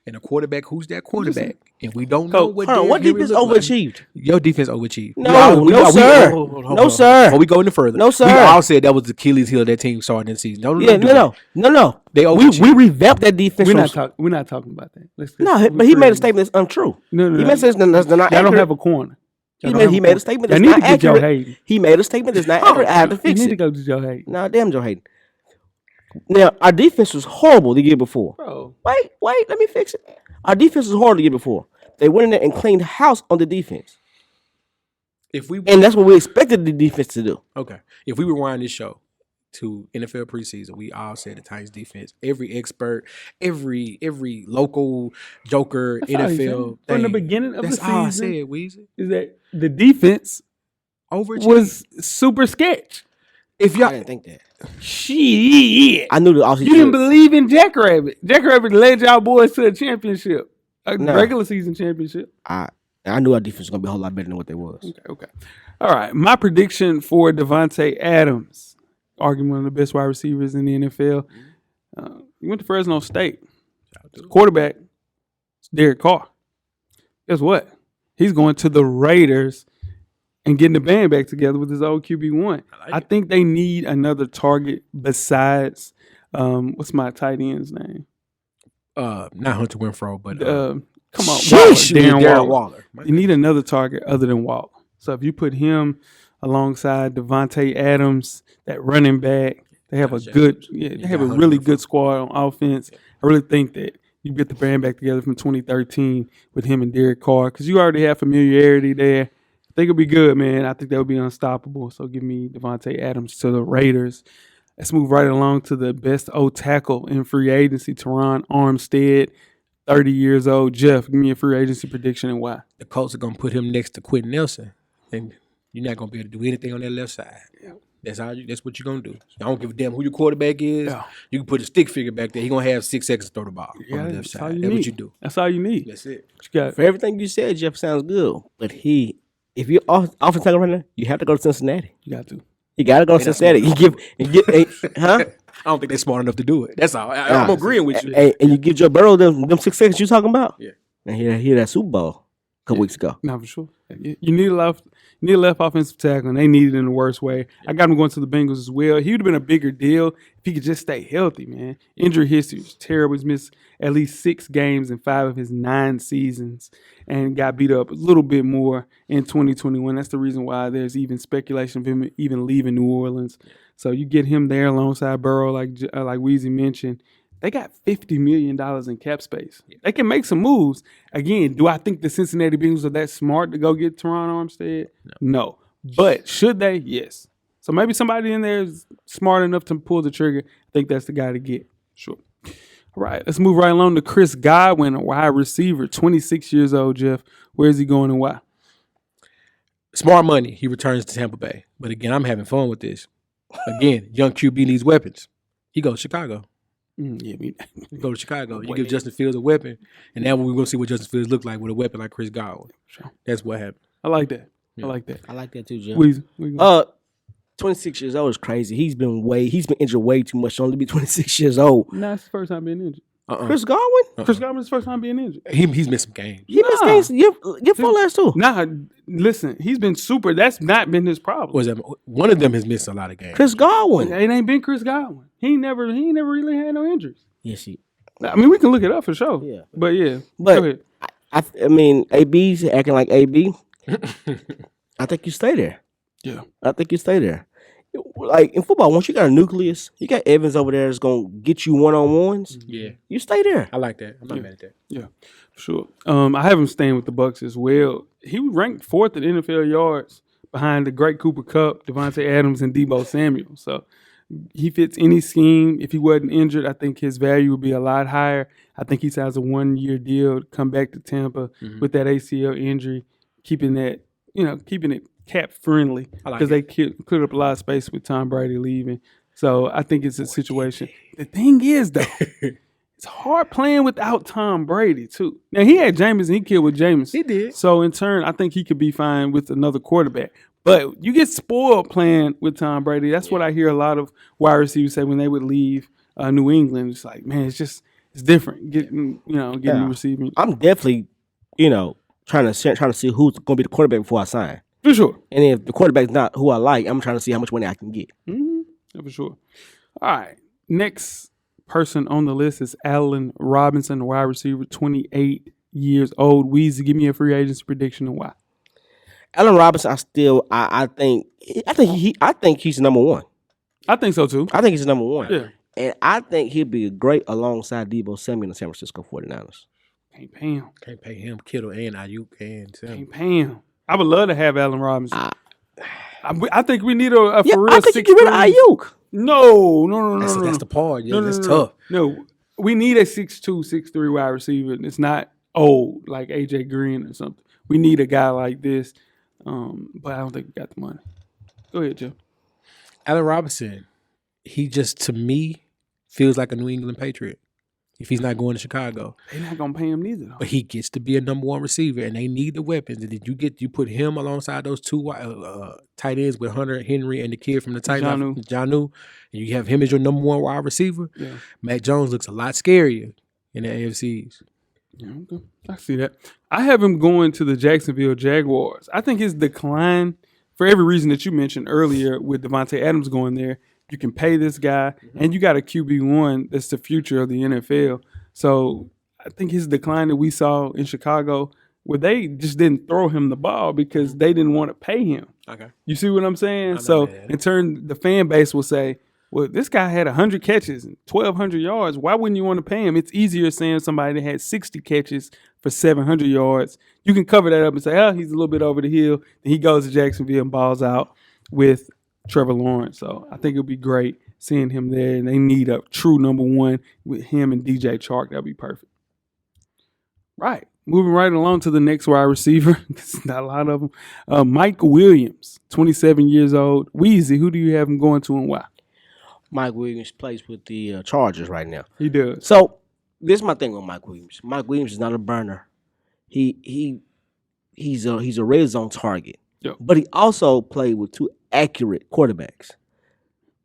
and a quarterback who's that quarterback, and we don't know what. Hold on, what defense overachieved? Your defense overachieved. No, sir. No, sir. Before we go any further, No, sir. We all said that was the Achilles heel of that team starting this season. No. They overachieved. We revamped that defense. We're not talking about that. But he made a statement that's untrue. No. He made a statement that's not Y'all accurate. don't have a corner. He made a statement that's need not to get Joe accurate. Hayden. He made a statement that's not accurate. I have to You fix need to it. go to Joe Hayden. Nah, damn Joe Hayden. Now, our defense was horrible the year before. Bro. Wait, let me fix it. Our defense was horrible the year before. They went in there and cleaned house on the defense. And that's what we expected the defense to do. Okay. If we rewind this show to NFL preseason, we all said the Titans defense. Every expert, every local joker, That's all he NFL said. From the thing. beginning of That's the all I season, said, Weezy. is that the defense was super sketch. If I y'all didn't think that. Shit. I knew the offseason. You didn't believe in Jackrabbit. Jackrabbit led y'all boys to a championship, a No. regular season championship. I knew our defense was going to be a whole lot better than what they was. Okay. All right. My prediction for Devontae Adams, arguably one of the best wide receivers in the NFL. He went to Fresno State. Quarterback, Derek Carr. Guess what? He's going to the Raiders and getting the band back together with his old QB1. I think they need another target besides, what's my tight end's name? not Hunter Renfrow, but Come on, Darren Waller. You need another target other than Waller. So if you put him alongside Devontae Adams, that running back, they have they have a really good squad on offense. I really think that you get the band back together from 2013 with him and Derek Carr because you already have familiarity there. I think it'll be good, man. I think they'll be unstoppable. So give me Devontae Adams to the Raiders. Let's move right along to the best old tackle in free agency, Teron Armstead, 30 years old. Jeff, give me a free agency prediction and why. The Colts are going to put him next to Quentin Nelson, and you're not going to be able to do anything on that left side. Yeah. That's what you're going to do. I don't give a damn who your quarterback is. Yeah. You can put a stick figure back there. He's going to have 6 seconds to throw the ball on the left side. That's what you do. That's all you need. That's it. What you got? For everything you said, Jeff sounds good. But if you're offensive tackle right now, you have to go to Cincinnati. You got to. You got to go to Cincinnati. Huh? I don't think they're smart enough to do it. That's all. I'm agreeing with you. And you give Joe Burrow them 6 seconds you talking about? Yeah. And hear that Super Bowl a couple weeks ago. No, for sure. You need a left offensive tackle, and they need it in the worst way. I got him going to the Bengals as well. He would have been a bigger deal if he could just stay healthy, man. Injury history is terrible. He's missed at least 6 games in 5 of his 9 seasons and got beat up a little bit more in 2021. That's the reason why there's even speculation of him even leaving New Orleans. So you get him there alongside Burrow, like Weezy mentioned. They got $50 million in cap space. They can make some moves. Again, do I think the Cincinnati Bengals are that smart to go get Teron Armstead? No. But should they? Yes. So maybe somebody in there is smart enough to pull the trigger. I think that's the guy to get. Sure. All right, let's move right along to Chris Godwin, a wide receiver, 26 years old, Jeff. Where is he going and why? Smart money. He returns to Tampa Bay. But again, I'm having fun with this. Again, young QB needs weapons. He goes to Chicago. You go to Chicago. You give Justin Fields a weapon, and now we're going to see what Justin Fields look like with a weapon like Chris Godwin. Sure. That's what happened. I like that. I like that. I like that too, Jim. Weezy, we go. 26 years old is crazy. He's been injured way too much to only be 26 years old. Nah, it's the first time being injured. Chris Godwin? Chris Godwin's first time being injured. He's missed some games. He missed games. Give full ass too. Nah, listen, he's been super. That's not been his problem. Was that one of them has missed a lot of games? Chris Godwin. It ain't been Chris Godwin. He ain't never really had no injuries. Yes, I mean, we can look it up for sure. Yeah. But yeah. But go ahead. I mean, AB's acting like AB. I think you stay there. Yeah. I think you stay there. Like in football, once you got a nucleus, you got Evans over there that's gonna get you one-on-ones. Yeah. You stay there. I like that. I'm not mad at that. Yeah, for sure. I have him staying with the Bucks as well. He ranked 4th in NFL yards behind the great Cooper Kupp, Devontae Adams, and Deebo Samuel. So he fits any scheme. If he wasn't injured, I think his value would be a lot higher. I think he signs a 1-year deal to come back to Tampa with that ACL injury, keeping it cap friendly because they cleared up a lot of space with Tom Brady leaving. So I think it's a situation. The thing is, though, it's hard playing without Tom Brady, too. Now, he had Jameis and he killed with Jameis. He did. So, in turn, I think he could be fine with another quarterback. But you get spoiled playing with Tom Brady. That's what I hear a lot of wide receivers say when they would leave New England. It's like, man, it's different getting the receiving. I'm definitely, trying to see who's gonna be the quarterback before I sign. For sure. And if the quarterback's not who I like, I'm trying to see how much money I can get. Mm-hmm. Yeah, for sure. All right. Next person on the list is Allen Robinson, wide receiver, 28 years old. Weezy, give me a free agency prediction and why. Allen Robinson, I think he's number one. I think so too. I think he's number one. Yeah. And I think he'd be great alongside Deebo Samuel in the San Francisco 49ers. Can't pay him. Can't pay him, Kittle and Ayuk and Sam. Can't pay him. I would love to have Allen Robinson. I think we need a for real I think 6'3". you get rid of Ayuk. No. That's the part. Yeah, that's no. tough. No, we need a 6'2", 6'3" wide receiver. It's not old like AJ Green or something. We need a guy like this. But I don't think we got the money. Go ahead, Joe. Allen Robinson, he just to me feels like a New England Patriot. If he's not going to Chicago, They're not gonna pay him neither, though. but he gets to be a number one receiver, and they need the weapons. And you put him alongside those two tight ends with Hunter Henry and the kid from the Titans, Jonnu, and you have him as your number one wide receiver. Yeah. Mac Jones looks a lot scarier in the AFCs. Yeah, okay. I see that. I have him going to the Jacksonville Jaguars. I think his decline, for every reason that you mentioned earlier, with Devontae Adams going there, you can pay this guy, and you got a QB1 that's the future of the NFL. So I think his decline that we saw in Chicago, where they just didn't throw him the ball because they didn't want to pay him. Okay. You see what I'm saying? So in turn, the fan base will say, well, this guy had 100 catches and 1,200 yards. Why wouldn't you want to pay him? It's easier saying somebody that had 60 catches for 700 yards. You can cover that up and say, oh, he's a little bit over the hill. Then he goes to Jacksonville and balls out with Trevor Lawrence. So I think it'll be great seeing him there. And they need a true number one with him and DJ Chark. That'll be perfect. Right. Moving right along to the next wide receiver. There's not a lot of them. Mike Williams, 27 years old. Weezy, who do you have him going to and why? Mike Williams plays with the Chargers right now. He does. So this is my thing with Mike Williams. Mike Williams is not a burner. He's a red zone target. Yep. But he also played with two accurate quarterbacks.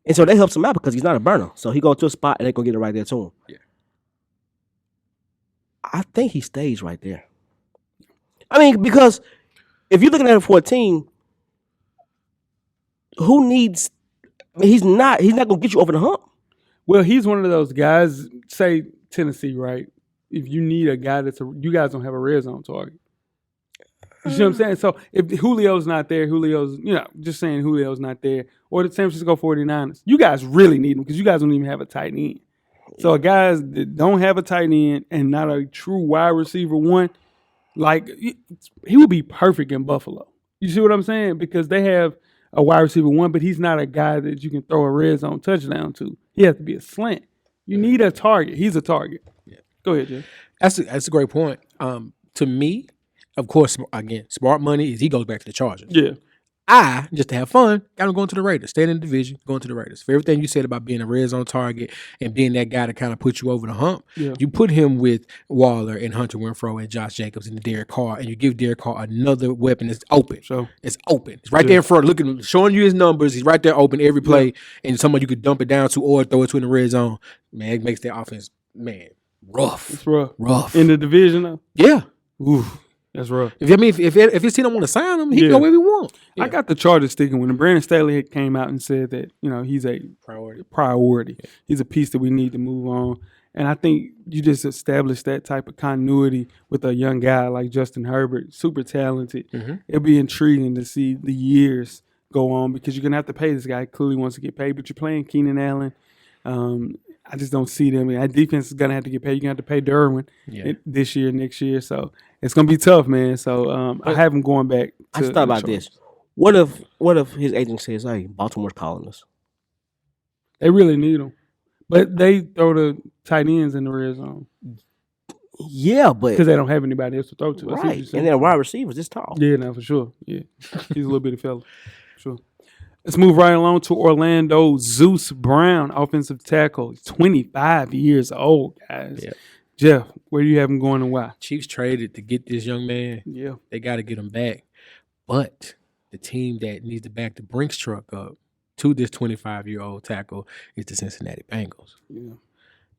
And so that helps him out because he's not a burner. So he goes to a spot and they're going to get it right there to him. Yeah. I think he stays right there. I mean, because if you're looking at it for a team, who needs... I mean, he's not going to get you over the hump. Well, he's one of those guys, say Tennessee, right? If you need a guy you guys don't have a red zone target. You see what I'm saying? So if Julio's not there, just saying Julio's not there, or the San Francisco 49ers, you guys really need him because you guys don't even have a tight end. So guys that don't have a tight end and not a true wide receiver one, like he would be perfect in Buffalo. You see what I'm saying? Because they have a wide receiver one, but he's not a guy that you can throw a red zone touchdown to. He has to be a slant. You need a target. He's a target. Yeah. Go ahead, Jay. That's a great point. To me, of course, again, smart money is he goes back to the Chargers. Yeah. I, just to have fun, got him going to the Raiders, staying in the division, going to the Raiders. For everything you said about being a red zone target and being that guy to kind of put you over the hump, you put him with Waller and Hunter Renfrow and Josh Jacobs and Derek Carr, and you give Derek Carr another weapon that's open. So it's open. It's right there in front, looking, showing you his numbers. He's right there open every play, and someone you could dump it down to or throw it to in the red zone. Man, it makes their offense, rough. It's rough. Rough. In the division, though? Yeah. Ooh, that's rough. If his team don't want to sign him, he can go wherever he want. I got the Chargers sticking with him. Brandon Staley came out and said that, he's a priority. Yeah. He's a piece that we need to move on. And I think you just establish that type of continuity with a young guy like Justin Herbert, super talented. Mm-hmm. It'll be intriguing to see the years go on because you're going to have to pay this guy. He clearly wants to get paid, but you're playing Keenan Allen. I just don't see them. That defense is going to have to get paid. You're going to have to pay Derwin this year, next year. So it's going to be tough, man. So I have him going back. I just thought about this. What if his agent says, hey, Baltimore's calling us? They really need him. But they throw the tight ends in the red zone. Yeah, but because they don't have anybody else to throw to. Right. And then wide receivers, it's tall. Yeah, no, for sure. Yeah. He's a little bitty fella. Sure. Let's move right along to Orlando. Zeus Brown, offensive tackle. He's 25 years old, guys. Yep. Jeff, where do you have him going and why? Chiefs traded to get this young man. Yeah. They got to get him back. But the team that needs to back the Brinks truck up to this 25-year-old tackle is the Cincinnati Bengals. Yeah.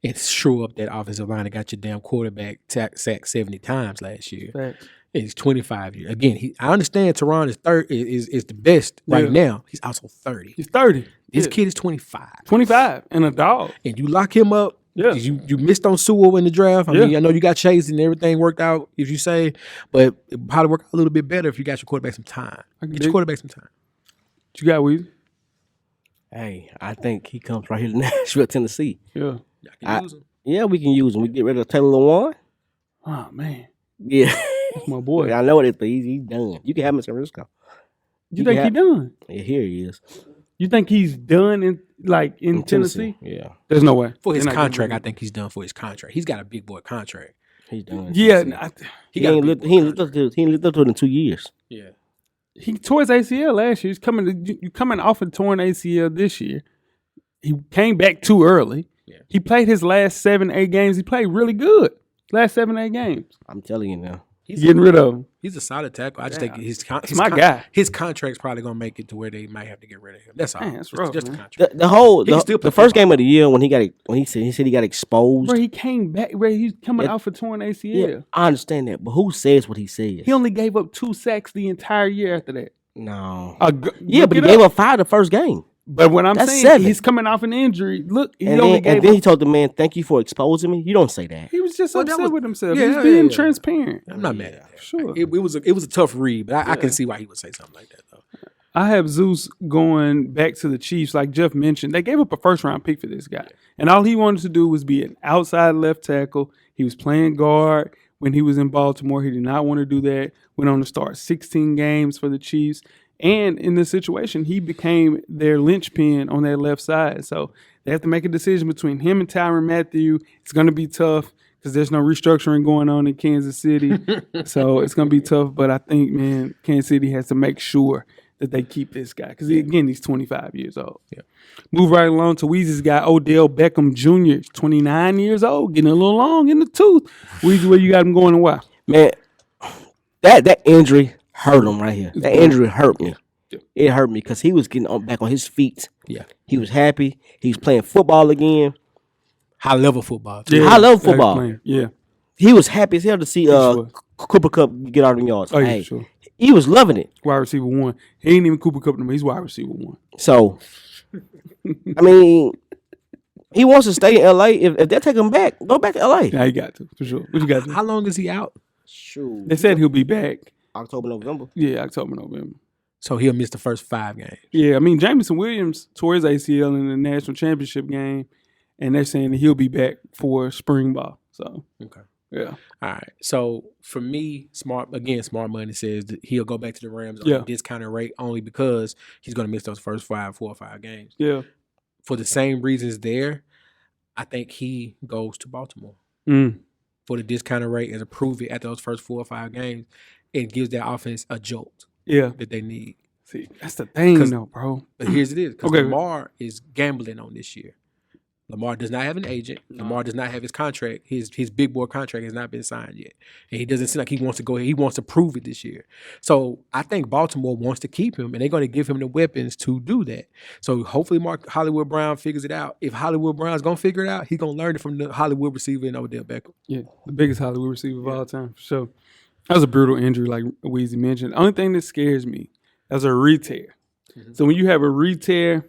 And shore up that offensive line that got your damn quarterback sacked 70 times last year. Facts. He's 25 years. Again, I understand Teron is the best right now. He's also 30. He's 30. This kid is 25. 25 and a dog. And you lock him up. Yeah. You missed on Sewell in the draft. I mean, I know you got Chase and everything worked out, if you say, but it probably work out a little bit better if you got your quarterback some time. Get your quarterback some time. What you got, Weezy? Hey, I think he comes right here to Nashville, Tennessee. Yeah. Use him. Yeah, we can use him. We get rid of Taylor Lewan. Oh, man. Yeah. That's my boy. I know it is, but he's done. You can have him in San Francisco. You think he's done? Yeah, here he is. You think he's done in Tennessee? Yeah. There's no way. For his contract, I think he's done for his contract. He's got a big boy contract. He's done. Yeah. He ain't lived up to it in 2 years. Yeah. He tore his ACL last year. He's coming off a torn ACL this year. He came back too early. Yeah. He played his last 7-8 games. He played really good. Last 7-8 games. I'm telling you now. He's getting rid of him. He's a solid tackle. I just think his guy. His contract's probably gonna make it to where they might have to get rid of him. That's all. Man, that's rough, just man. a contract. The first game of the year when he said he got exposed. Bro, he came back. Bro, he's coming off a torn ACL. Yeah, I understand that, but who says what he says? He only gave up 2 sacks the entire year after that. No. But he gave up 5 the first game. But what I'm saying, 7. He's coming off an injury. Look, then he told the man, "Thank you for exposing me." You don't say that. He was just upset with himself. He's being transparent. I'm not mad at that. Sure. It was a tough read, but I can see why he would say something like that, though. I have Zeus going back to the Chiefs, like Jeff mentioned. They gave up a first-round pick for this guy. And all he wanted to do was be an outside left tackle. He was playing guard when he was in Baltimore. He did not want to do that. Went on to start 16 games for the Chiefs. And in this situation, he became their linchpin on their left side. So they have to make a decision between him and Tyrann Mathieu. It's going to be tough because there's no restructuring going on in Kansas City. So it's going to be tough. But I think, man, Kansas City has to make sure that they keep this guy. Because, again, he's 25 years old. Yeah. Move right along to Weezy's guy, Odell Beckham Jr. He's 29 years old, getting a little long in the tooth. Weezy, where you got him going and why? Man, that injury hurt him right here. That injury hurt me. It hurt me because he was getting back on his feet. Yeah. He was happy. He was playing football again. High level football. Yeah. High level football. Yeah. He was happy as hell to see Cooper Kupp get out of the yards. Oh, yeah, sure. He was loving it. Wide receiver 1. He ain't even Cooper Kupp no more. He's wide receiver 1. So, I mean, he wants to stay in LA. If they take him back, go back to LA. Yeah, he got to, for sure. What you got to? How long is he out? Shoot. They said he'll be back. October, November. Yeah, October, November. So he'll miss the first 5 games. Yeah, I mean, Jameson Williams tore his ACL in the national championship game, and they're saying that he'll be back for spring ball. So, okay. Yeah. All right. So for me, smart money says that he'll go back to the Rams on a discounted rate only because he's going to miss those first 4 or 5 games. Yeah. For the same reasons there, I think he goes to Baltimore for the discounted rate and approve it at those first 4 or 5 games. It gives their offense a jolt. Yeah. That they need. See, that's the thing, though, bro. But here's it is. Because Okay. Lamar is gambling on this year. Lamar does not have an agent. Lamar does not have his contract. His big boy contract has not been signed yet. And he doesn't seem like he wants to go ahead. He wants to prove it this year. So I think Baltimore wants to keep him, and they're going to give him the weapons to do that. So hopefully Hollywood Brown figures it out. If Hollywood Brown's going to figure it out, he's going to learn it from the Hollywood receiver and Odell Beckham. Yeah, the biggest Hollywood receiver of all time, for sure. That was a brutal injury, like Weezy mentioned. The only thing that scares me is a re-tear. Mm-hmm. So when you have a re-tear, it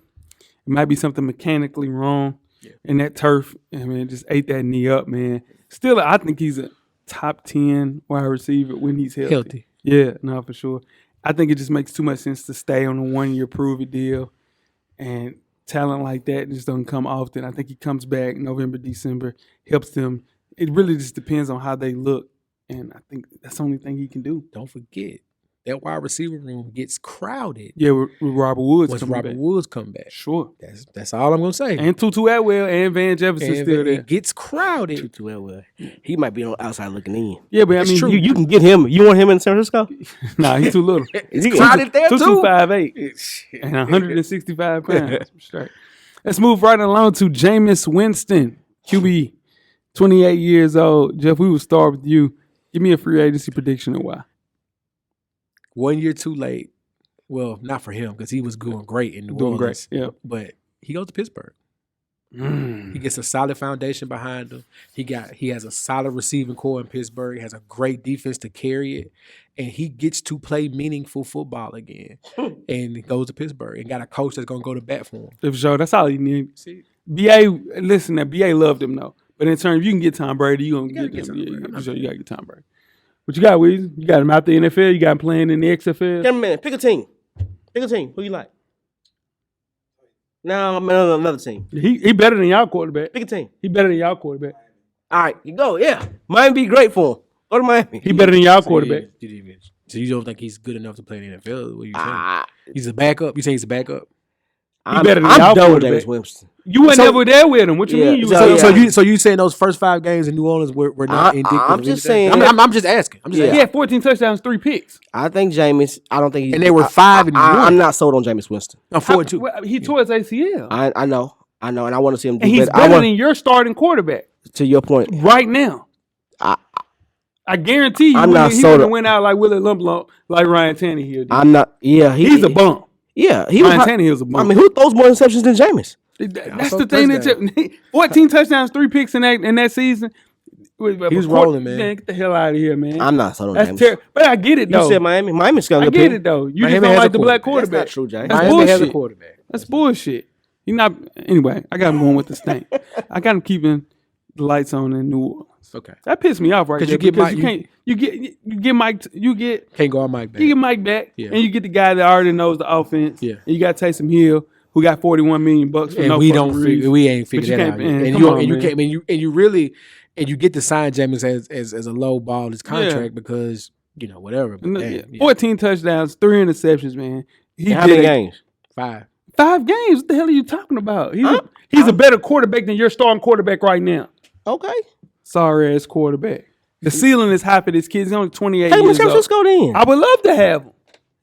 might be something mechanically wrong. And that turf, just ate that knee up, man. Still, I think he's a top 10 wide receiver when he's healthy. Yeah, no, for sure. I think it just makes too much sense to stay on a 1-year prove-it deal. And talent like that just doesn't come often. I think he comes back November, December, helps them. It really just depends on how they look. And I think that's the only thing he can do. Don't forget, that wide receiver room gets crowded. Yeah, with Robert Woods once coming Robert back. Woods come back. Sure. That's all I'm going to say. And Tutu Atwell and Van Jefferson And still there. it gets crowded. Too well. He might be on the outside looking in. Yeah, but I mean, You can get him. You want him in San Francisco? nah, he's too little. Is he crowded there, too? 5'8" and 165 pounds. Straight. Let's move right along to Jameis Winston, QB, 28 years old. Jeff, we will start with you. Give me a free agency prediction and why. 1 year too late. Well, not for him because he was doing great in New Orleans. Great, yeah. But he goes to Pittsburgh. He gets a solid foundation behind him. He has a solid receiving core in Pittsburgh. He has a great defense to carry it, and he gets to play meaningful football again. And he goes to Pittsburgh and got a coach that's gonna go to bat for him. For sure, that's all you need. See, BA, listen, that BA loved him though. But in terms, if you can get Tom Brady, you gonna get him. Yeah, for sure, you gotta get Tom Brady. What you got, Weezy? You got him out the NFL. You got him playing in the XFL. Give him a minute. Pick a team. Who you like? No, another team. He better than y'all quarterback. Pick a team. He better than y'all quarterback. All right, you go. Yeah, Miami be great for him. Go to Miami. He better than y'all quarterback. So you don't think he's good enough to play in the NFL? What are you saying? He's a backup. You saying he's a backup? I'm better than y'all done with quarterback. Jameis Winston. You weren't never there with him. What you mean? You So you saying those first 5 games in New Orleans were not indicative? I'm just saying. I'm just asking. He had 14 touchdowns, 3 picks. I think Jameis. I don't think he. And they were 5 and 1. I'm not sold on Jameis Winston. I'm 4 and 2. He tore his ACL. I know, and I want to see him do And he's better. better than your starting quarterback To your point, right now. I guarantee you, I'm not he sold wouldn't on- went out like Willie Lump like Ryan Tannehill did. I'm not. Yeah, He's a bum. Yeah, Ryan Tannehill's a bum. I mean, who throws more interceptions than Jameis? That's the thing. That 14 touchdowns, 3 picks in that season. He's rolling, man. Get the hell out of here, man. I'm not sold on That's Jameis. terrible. But I get it though. You said Miami. Miami's going I to get it though. You Miami just don't has like a the black quarterback. quarterback. That's not true, Jay. That's Miami has a bullshit. quarterback. That's bullshit. He not anyway. I got him going with the stank. I got him keeping the lights on in New Orleans. Okay. That pissed me off right there. You get because Mike- you get Mike. You get Can't go on Mike back. you get Mike back, Yeah. and you get the guy that already knows the offense. Yeah. And you got Taysom Hill, who got $41 million for And no we fucking don't reason. we ain't But figured you that can't- out. man, And come you on, and you man. can't and you get to sign Jameis as a low ball his contract because whatever. But damn, 14 touchdowns, 3 interceptions, man. He How many did games? 5. 5 games. What the hell are you talking about? He's a better quarterback than your starting quarterback right now. Okay. Sorry ass quarterback. The ceiling is high for this kid. He's only 28 Take him to years San old. Francisco then. I would love to have him.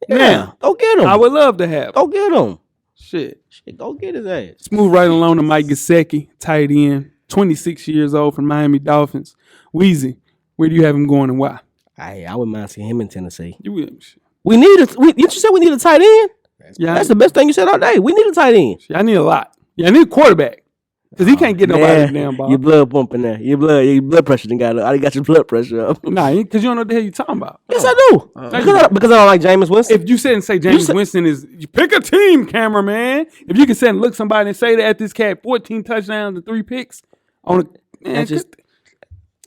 Yeah. Go get him. I would love to have him. Go get him. Shit. Go get his ass. Let's move right along to Mike Gesicki, tight end, 26 years old from Miami Dolphins. Weezy, where do you have him going and why? I wouldn't mind seeing him in Tennessee. You You said we need a tight end? Yeah, That's the best thing you said all day. We need a tight end. I need a lot. Yeah, I need a quarterback. Because he can't get nobody the damn ball. Your blood pumping there. Your blood pressure done got up. I done got your blood pressure up. Nah, because you don't know what the hell you're talking about. Yes, I do. Because I don't like Jameis Winston. If you sit and say James Winston is, you pick a team, cameraman. If you can sit and look somebody and say that this cat 14 touchdowns and 3 picks on a man, just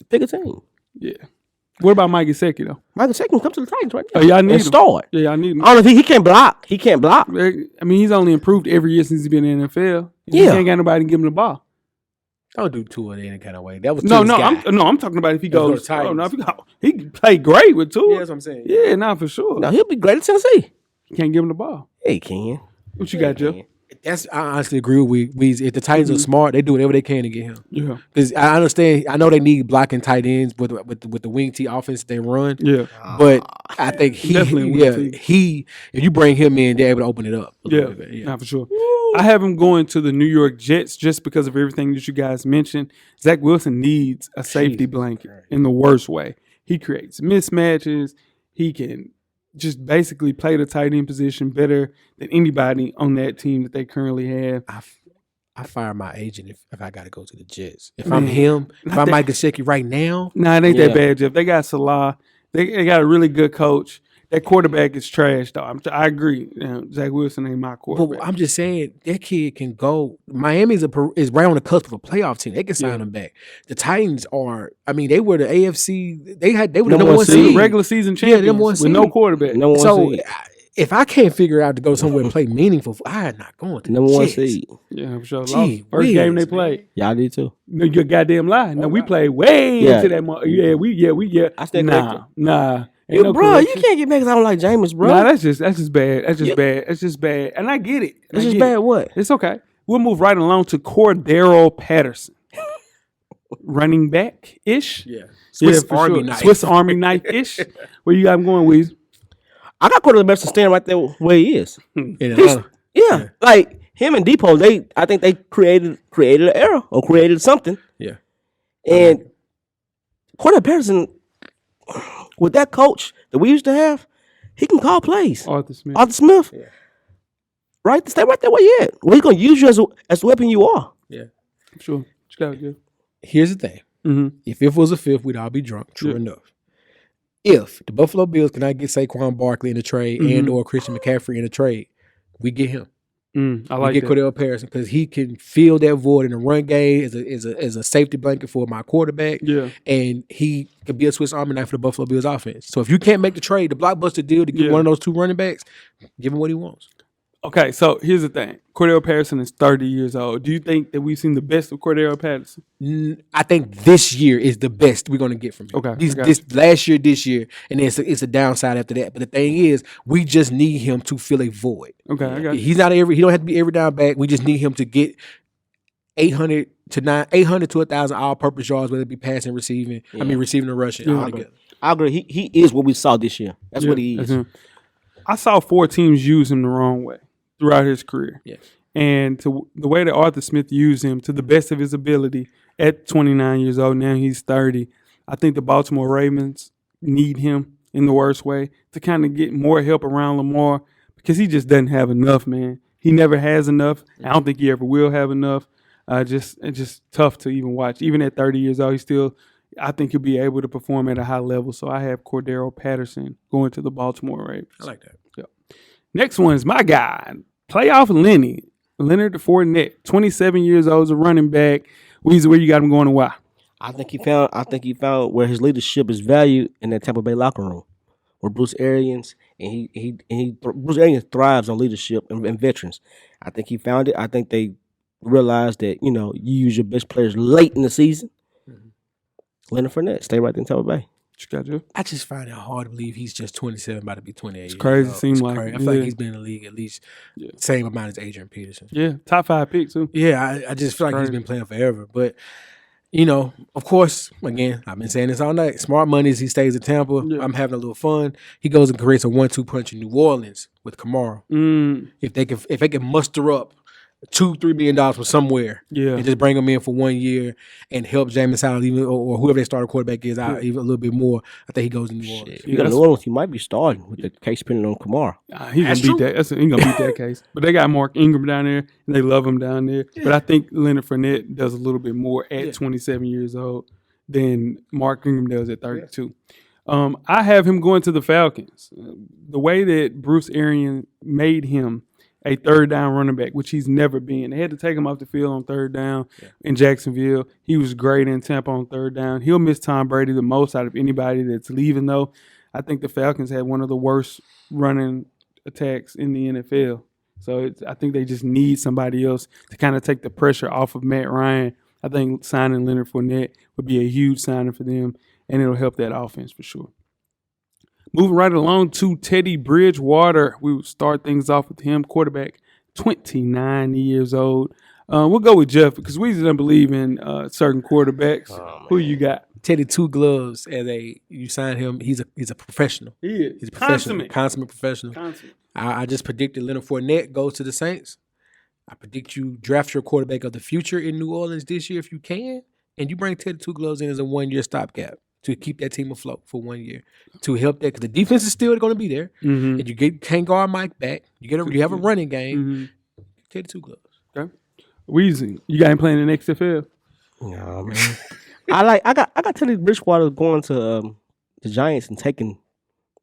pick a team. Yeah. What about Mike Gesicki though? Michael Jackson come to the Titans right now. Oh, y'all need and him. start. Yeah, y'all need him. I don't know if he can't block. He can't block. I mean, he's only improved every year since he's been in the NFL. He Yeah. ain't got nobody to give him the ball. Don't do Tua in any kind of way. That was No, Tua's no, guy. I'm talking about if he Let's go goes. to Titans. Oh, no, if he played great with Tua. Yeah, that's what I'm saying. Yeah, nah, for sure. No, he'll be great at Tennessee. Can't give him the ball. Yeah, he can. What you got, Joe? I honestly agree with Weezy. If the Titans are smart, they do whatever they can to get him. Yeah. Because I understand. I know they need blocking tight ends with the wing T offense they run. Yeah. But I think Definitely he if you bring him in, they're able to open it up. A little bit. Not for sure. I have him going to the New York Jets just because of everything that you guys mentioned. Zach Wilson needs a safety blanket in the worst way. He creates mismatches. He can just basically play the tight end position better than anybody on that team that they currently have. I fire my agent if I got to go to the Jets. If I'm him, if I'm Mike Gesicki right now. Nah, it ain't that bad, Jeff. They got Salah. They got a really good coach. That quarterback is trash, though. I agree. Zach Wilson ain't my quarterback. But I'm just saying that kid can go. Miami is right on the cusp of a playoff team. They can sign him back. The Titans are. I mean, they were the AFC. They were the number one seed, regular season champions with no quarterback. So if I can't figure out to go somewhere and play meaningful, I'm not going to number one Jets. seed. Yeah, for sure. First game they played. Y'all did too. No, you're goddamn lie. No, we played way into that. Yeah. I stand corrected. Nah. Yo, bro, you can't get mad because I don't like Jameis, bro. Nah, that's just bad. That's just bad. And I get it. It's just bad. What? It's okay. We'll move right along to Cordero Patterson, running back ish. Yeah, Swiss Army knife ish. Where you got him going, Weezy? I got Cordero Patterson standing right there where he is. Yeah, like him and Depot. I think they created an era or created something. Yeah, and Cordero Patterson. With that coach that we used to have, he can call plays. Arthur Smith. Yeah. Right? Stay right there where you at. Well, he's going to use you as the weapon you are. Yeah. Sure. What you got to do? Here's the thing. Mm-hmm. If it was a fifth, we'd all be drunk. True enough. If the Buffalo Bills cannot get Saquon Barkley in a trade and or Christian McCaffrey in a trade, we get him. I like we get Cordero Patterson because he can fill that void in the run game as a safety blanket for my quarterback. Yeah, and he could be a Swiss Army knife for the Buffalo Bills offense. So if you can't make the trade, the blockbuster deal to get one of those two running backs, give him what he wants. Okay, so here's the thing. Cordero Patterson is 30 years old. Do you think that we've seen the best of Cordero Patterson? I think this year is the best we're going to get from him. Okay. This year, and then it's a downside after that. But the thing is, we just need him to fill a void. Okay, I got you. He don't have to be every down back. We just need him to get 800 to 1,000 all-purpose yards, whether it be passing, receiving. I mean, receiving and rushing all together. I agree. He is what we saw this year. That's what he is. I saw 4 teams use him the wrong way throughout his career. Yes. And to the way that Arthur Smith used him to the best of his ability at 29 years old, now he's 30. I think the Baltimore Ravens need him in the worst way to kind of get more help around Lamar because he just doesn't have enough, man. He never has enough. I don't think he ever will have enough. It's just tough to even watch. Even at 30 years old, I think he'll be able to perform at a high level. So I have Cordero Patterson going to the Baltimore Ravens. I like that. Yep. Next one is my guy, playoff Leonard Fournette, 27 years old, is a running back. Weezy, where you got him going and why? I think he found where his leadership is valued in that Tampa Bay locker room, where Bruce Arians Bruce Arians thrives on leadership and veterans. I think he found it. I think they realized that you use your best players late in the season. Leonard Fournette, stay right there in Tampa Bay. What you got to do? I just find it hard to believe he's just 27, about to be 28. It's crazy. Seems like crazy. I feel like he's been in the league at least the same amount as Adrian Peterson. Yeah, top 5 pick too. Yeah, I just feel like he's been playing forever. But of course, again, I've been saying this all night. Smart money is he stays in Tampa. Yeah. I'm having a little fun. He goes and creates a 1-2 punch in New Orleans with Kamara. If they can muster up $2-3 million from somewhere, and just bring him in for 1 year and help Jameis out even or whoever their starter quarterback is out even a little bit more. I think he goes in New Orleans. You got New Orleans, he might be starting with the case pending on Kamara. He's gonna beat that. He's gonna beat that case. But they got Mark Ingram down there, and they love him down there. Yeah. But I think Leonard Fournette does a little bit more at 27 years old than Mark Ingram does at 32. I have him going to the Falcons. The way that Bruce Arians made him a third down running back, which he's never been. They had to take him off the field on third down in Jacksonville. He was great in Tampa on third down. He'll miss Tom Brady the most out of anybody that's leaving, though. I think the Falcons had one of the worst running attacks in the NFL. So I think they just need somebody else to kind of take the pressure off of Matt Ryan. I think signing Leonard Fournette would be a huge signing for them, and it'll help that offense for sure. Moving right along to Teddy Bridgewater. We will start things off with him, quarterback, 29 years old. We'll go with Jeff because we don't believe in certain quarterbacks. Who you got? Teddy Two Gloves you signed him. He's a professional. He is. He's a professional, consummate professional. Consummate. I just predicted Leonard Fournette goes to the Saints. I predict you draft your quarterback of the future in New Orleans this year if you can, and you bring Teddy Two Gloves in as a 1-year stopgap to keep that team afloat for 1 year to help that because the defense is still going to be there, and you can't guard Mike back. You have a running game. Teddy Two Gloves. Okay. Weezy, you got him playing in the XFL? No, man. I got Teddy Bridgewater going to the Giants and taking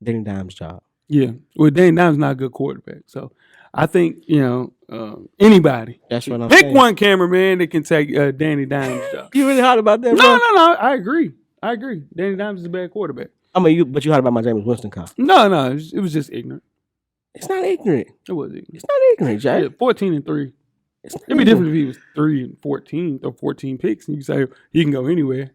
Danny Dimes' job. Yeah. Well, Danny Dimes not a good quarterback, so I think anybody. That's what I'm Pick saying. one cameraman that can take Danny Dimes' job. You really hot about that? No. bro? I agree. Danny Dimes is a bad quarterback. I mean, but you hot about my Jameis Winston comment. No. It was just ignorant. It's not ignorant. It was ignorant. It's not ignorant, Jay. Yeah, 14-3. It's not It'd be ignorant. different if he was 3-14 or 14 picks, and you say he can go anywhere.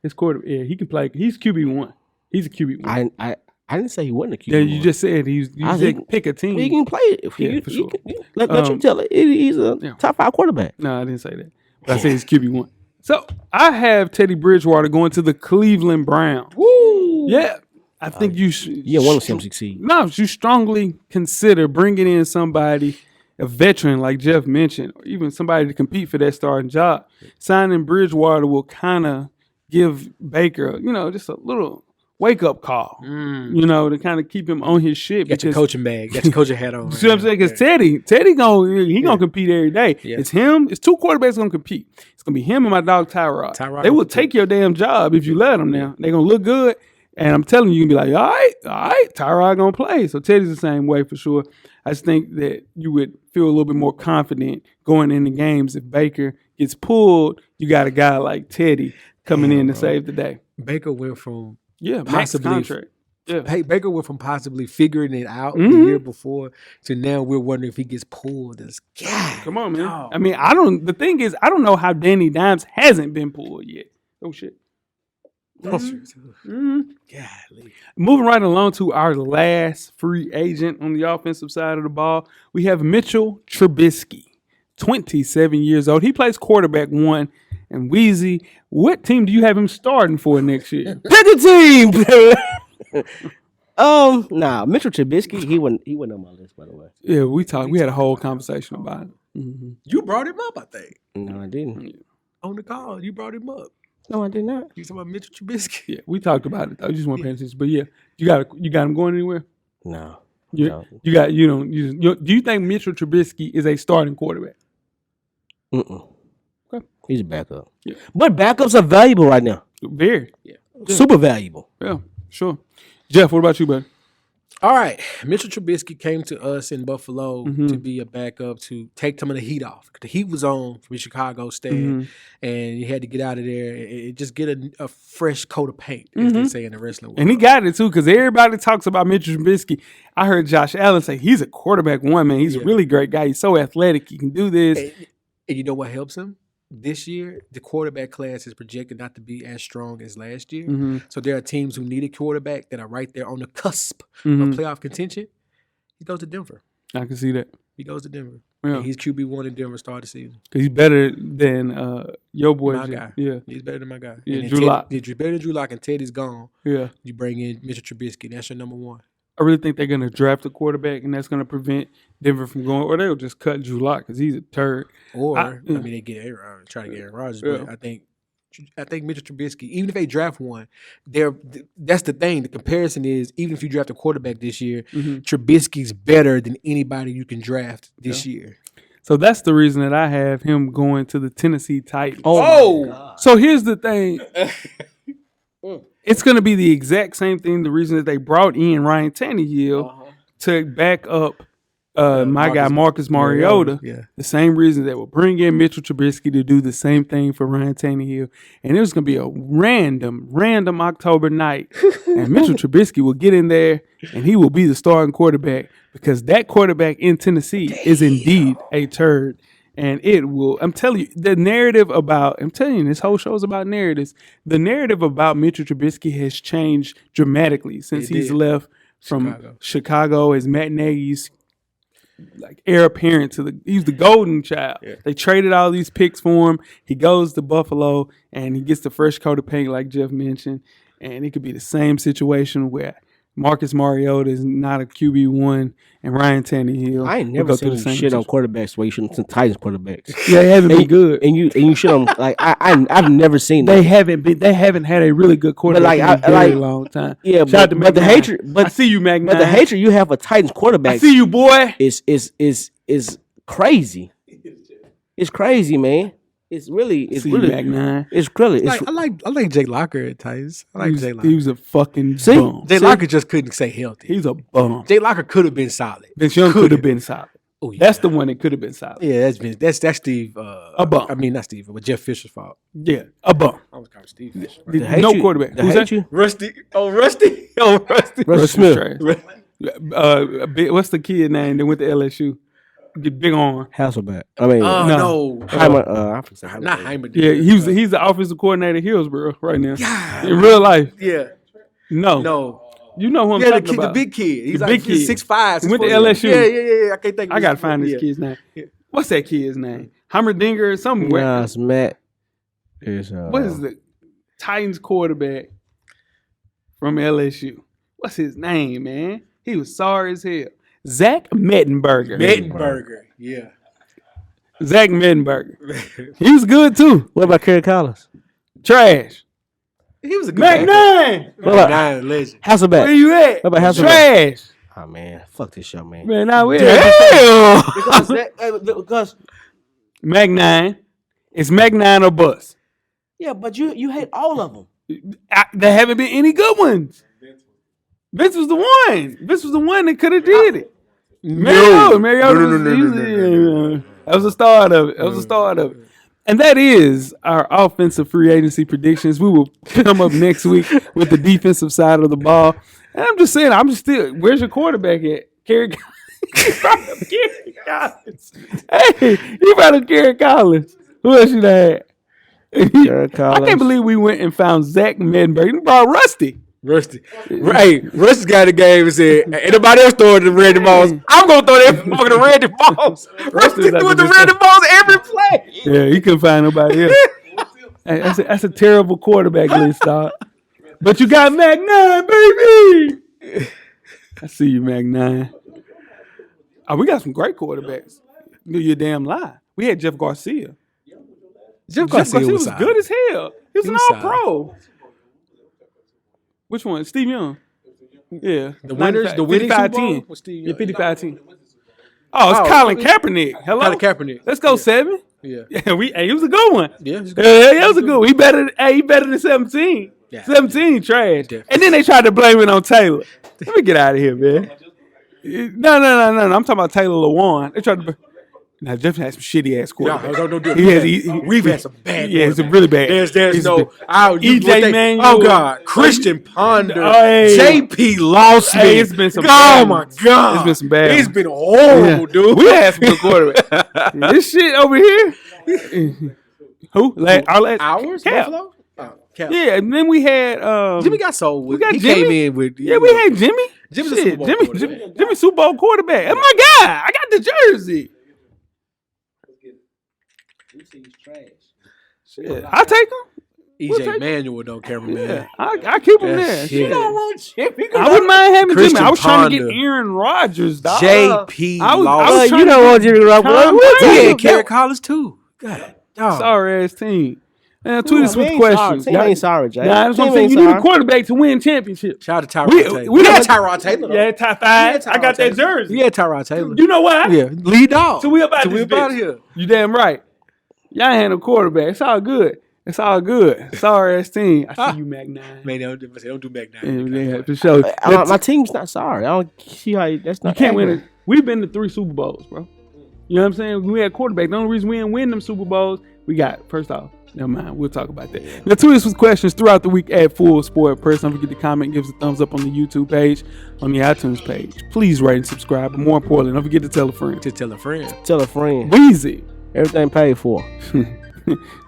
His quarterback. Yeah, he can play. He's QB1. He's a QB1. I didn't say he wasn't a QB. Yeah, you just said you said pick a team. He can play it. If Yeah, for sure. Let you tell it. He's a top 5 quarterback. No, I didn't say that. But I said he's QB1. So I have Teddy Bridgewater going to the Cleveland Browns. Woo! Yeah, I think you should. You want to see him succeed. No, you strongly consider bringing in somebody, a veteran like Jeff mentioned, or even somebody to compete for that starting job. Signing Bridgewater will kind of give Baker, just a little wake-up call, to kind of keep him on his shit. Got your coaching bag. Got your coaching hat on. See what I'm saying? Because Teddy gonna compete every day. Yeah. It's him. It's 2 quarterbacks gonna compete. It's gonna be him and my dog Tyrod. Tyrod They will will take your damn job if you let them. Now they're gonna look good, and I'm telling you, you can be like, all right, Tyrod gonna play. So Teddy's the same way for sure. I just think that you would feel a little bit more confident going into games if Baker gets pulled. You got a guy like Teddy coming in to save the day. Baker went from Max possibly contract. Yeah. Baker went from possibly figuring it out the year before to now we're wondering if he gets pulled. Come on, man. I mean, the thing is, I don't know how Danny Dimes hasn't been pulled yet. Oh, shit. Golly. Moving right along to our last free agent on the offensive side of the ball, we have Mitchell Trubisky, 27 years old. He plays quarterback 1. And Weezy, what team do you have him starting for next year? Pick a team. Mitchell Trubisky, he wasn't on my list, by the way. Yeah, we had a whole conversation about it. You brought him up, I think. No, I didn't. On the call, you brought him up. No, I did not. You talking about Mitchell Trubisky? Yeah, we talked about it though. You just weren't paying attention. But yeah, you got him going anywhere? No. Do you think Mitchell Trubisky is a starting quarterback? Mm-mm. Okay. He's a backup. Yeah. But backups are valuable right now. Very. Yeah. Super valuable. Yeah, sure. Jeff, what about you, buddy? All right. Mitchell Trubisky came to us in Buffalo to be a backup to take some of the heat off. The heat was on from Chicago State, and you had to get out of there and just get a fresh coat of paint, as they say in the wrestling world. And he got it, too, because everybody talks about Mitchell Trubisky. I heard Josh Allen say he's a quarterback 1, man. He's a really great guy. He's so athletic. He can do this. And you know what helps him? This year, the quarterback class is projected not to be as strong as last year. So there are teams who need a quarterback that are right there on the cusp of playoff contention. He goes to Denver. I can see that. He goes to Denver. Yeah. And he's QB1 in Denver start the season. Because he's better than your boy. My guy. Yeah. He's better than my guy. Yeah, And Drew Lock. He's better than Drew Lock, and Teddy's gone. Yeah. You bring in Mitchell Trubisky. That's your number 1. I really think they're going to draft a quarterback, and that's going to prevent Denver from going, or they'll just cut Drew Lock because he's a turd. Or they get Aaron, try to get Aaron Rodgers. But I think Mitchell Trubisky, even if they draft one, that's the thing. The comparison is, even if you draft a quarterback this year, Trubisky's better than anybody you can draft this year. So that's the reason that I have him going to the Tennessee Titans. Oh. So here's the thing. It's going to be the exact same thing. The reason that they brought in Ryan Tannehill to back up my guy Marcus Mariota. Yeah. The same reason that will bring in Mitchell Trubisky to do the same thing for Ryan Tannehill. And it was going to be a random October night. And Mitchell Trubisky will get in there and he will be the starting quarterback because that quarterback in Tennessee is indeed a turd. And it will, I'm telling you, this whole show is about narratives. The narrative about Mitchell Trubisky has changed dramatically since he's left from Chicago as Matt Nagy's like heir apparent to he was the golden child. Yeah. They traded all these picks for him. He goes to Buffalo and he gets the fresh coat of paint, like Jeff mentioned. And it could be the same situation where Marcus Mariota is not a QB1 and Ryan Tannehill. I ain't will never go through seen the you same shit on situation. quarterbacks where you shouldn't some Titans quarterbacks. Yeah, they haven't been good. And you shit on like I've never seen They that. haven't had a really good quarterback in a very long time. Yeah, Shout out to but the Mac hatred, Nine. but I see you, Mac but the Nine. hatred you have for Titans I quarterbacks see you, boy. is crazy. It's crazy, man. It's really I see you, Mac Nine. it's really Like, I like Jay Locker at Titans. I like Jay Locker. He was a fucking See? bum. Jay Locker just couldn't stay healthy. He's a bum. Jay Locker could have been solid. Vince Young could have been solid. Oh, yeah. That's the one that could have been solid. Yeah, that's Steve. A bum. I mean, not Steve, but Jeff Fisher's fault. Yeah, a bum. I was calling Steve Fisher. They hate No you. quarterback. They Who's hate that? you. Rusty. Oh, Rusty. Russell Russ Smith. Trash. What's the kid name that went to LSU? Get big arm. Hasselbeck. I mean, No. I forgot how Not Hyman. Yeah, he's the offensive coordinator at Hillsborough right now. God. In real life. Yeah. No. No. You know who I'm Yeah, talking the about. big kid. He's The like big kid. 6'5". Went to 6'4". LSU. Yeah. I can't think of I his gotta find this yeah. kid's name. What's that kid's name? Heimerdinger or something. Nah, it's Matt. It's, What is the Titans quarterback from LSU? What's his name, man? He was sorry as hell. Zach Mettenberger. Mettenberger. Yeah. Zach Mettenberger. He was good too. What about Kerry Collins? Trash. He was a good Mac Nine. What about Nine legend. Hasselbeck? Where you at? What about Hasselbeck? Trash. Oh man, fuck this show, man. Man, now we're Damn. Because Mac Nine. It's Mac Nine or bust. yeah, but you hate all of them. There haven't been any good ones. Vince was the one. Vince was the one that could have did it. Mariota. No. That was the start of it. And that is our offensive free agency predictions. We will come up next week with the defensive side of the ball. And I'm just saying, where's your quarterback at? Kerry Collins. Hey, you brought up Kerry Collins. Who else you had? Kerry Collins. I can't believe we went and found Zach Mettenberger. We brought Rusty. Rusty. Hey, Rusty got a game and said, anybody else throwing the random balls? I'm going to throw that fucking random balls. Rusty not threw the the random balls every play. Yeah, you couldn't find nobody else. Hey, that's a terrible quarterback list, dog. But you got Mac 9, baby. I see you, Mac 9. Oh, we got some great quarterbacks. You're a damn lie. We had Jeff Garcia. Jeff Garcia was solid. good as hell. He was an was all-pro. Which one? Steve Young. Yeah. The winners, the winning Super Bowl? Was Steve Yeah, Young? 55-10. Oh, it's Colin Kaepernick. Hello? Colin Kaepernick. Let's go 7. Yeah. Yeah, he was a good one. Yeah, he's Yeah, that was a good one. He better than 17. Yeah. 17 trash. Definitely. And then they tried to blame it on Taylor. Let me get out of here, man. No. I'm talking about Taylor Lewan. They tried to. Now Jeff had some shitty ass quarterbacks. No, don't do He We've had some bad. Yeah, it's a really bad. There's no EJ Manuel. Oh God, Christian Ponder, Hey. JP Lawson. Hey, it's been some Oh bad my ones. God, It's been some bad It's ones. been horrible, dude. We had some good quarterbacks. This shit over here. Who? Ours, Cap. Buffalo. Oh, Cap. Yeah, and then we had Jimmy got sold. With, got he Jimmy? came in with. Yeah, we had Jimmy. Jimmy's a Shit, Super Bowl quarterback. Jimmy Super Bowl quarterback. That's my guy. I got the jersey. Shit, I take him. We'll EJ take- Manuel though, cameraman. Yeah, I keep him there. shit. Shit. I wouldn't mind having Christian Jimmy. I was trying to get Ponder. Aaron Rodgers, dog. JP I was Lawson. trying You to don't get want Jimmy Tom Garoppolo. Brady. He had Kerry Collins too. God, dog. Sorry ass team. Man, tweet us We with ain't sorry. questions. Team ain't sorry, Jay. Nah, that's what I'm Team saying. ain't You need a sorry. quarterback to win championships. Shout out to Tyrod We- Taylor. we We had don't- Tyrod Taylor. though. Yeah, top We had five. I Tyrod got that Taylor. jersey. We had Tyrod Taylor. You know why? Yeah, lead dog. So we about So this we about bitch. here. You damn right. Y'all ain't had no quarterback. It's all good. It's all good. Sorry ass team. I see you, Mac 9. Man, don't do back down. Yeah, for sure. My team's not sorry. I don't see how that's not. You can't win accurate. it. We've been to 3 Super Bowls, bro. You know what I'm saying? We had quarterback. The only reason we didn't win them Super Bowls, we got, first off, never mind. We'll talk about that. Now, tweet us with questions throughout the week at Full Sport Press. Don't forget to comment, give us a thumbs up on the YouTube page, on the iTunes page. Please rate and subscribe. But more importantly, don't forget to tell a friend. To tell a friend. Tell a friend. Weezy. Everything paid for.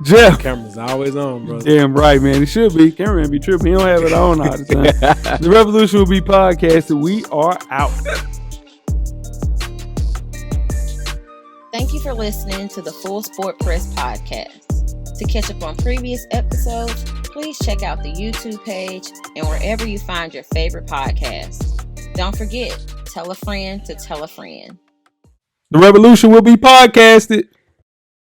Jeff. Camera's always on, bro. Damn right, man. It should be. Cameron be tripping. He don't have it on all the time. The Revolution will be podcasted. We are out. Thank you for listening to the Full Sport Press podcast. To catch up on previous episodes, please check out the YouTube page and wherever you find your favorite podcast. Don't forget, tell a friend to tell a friend. The revolution will be podcasted.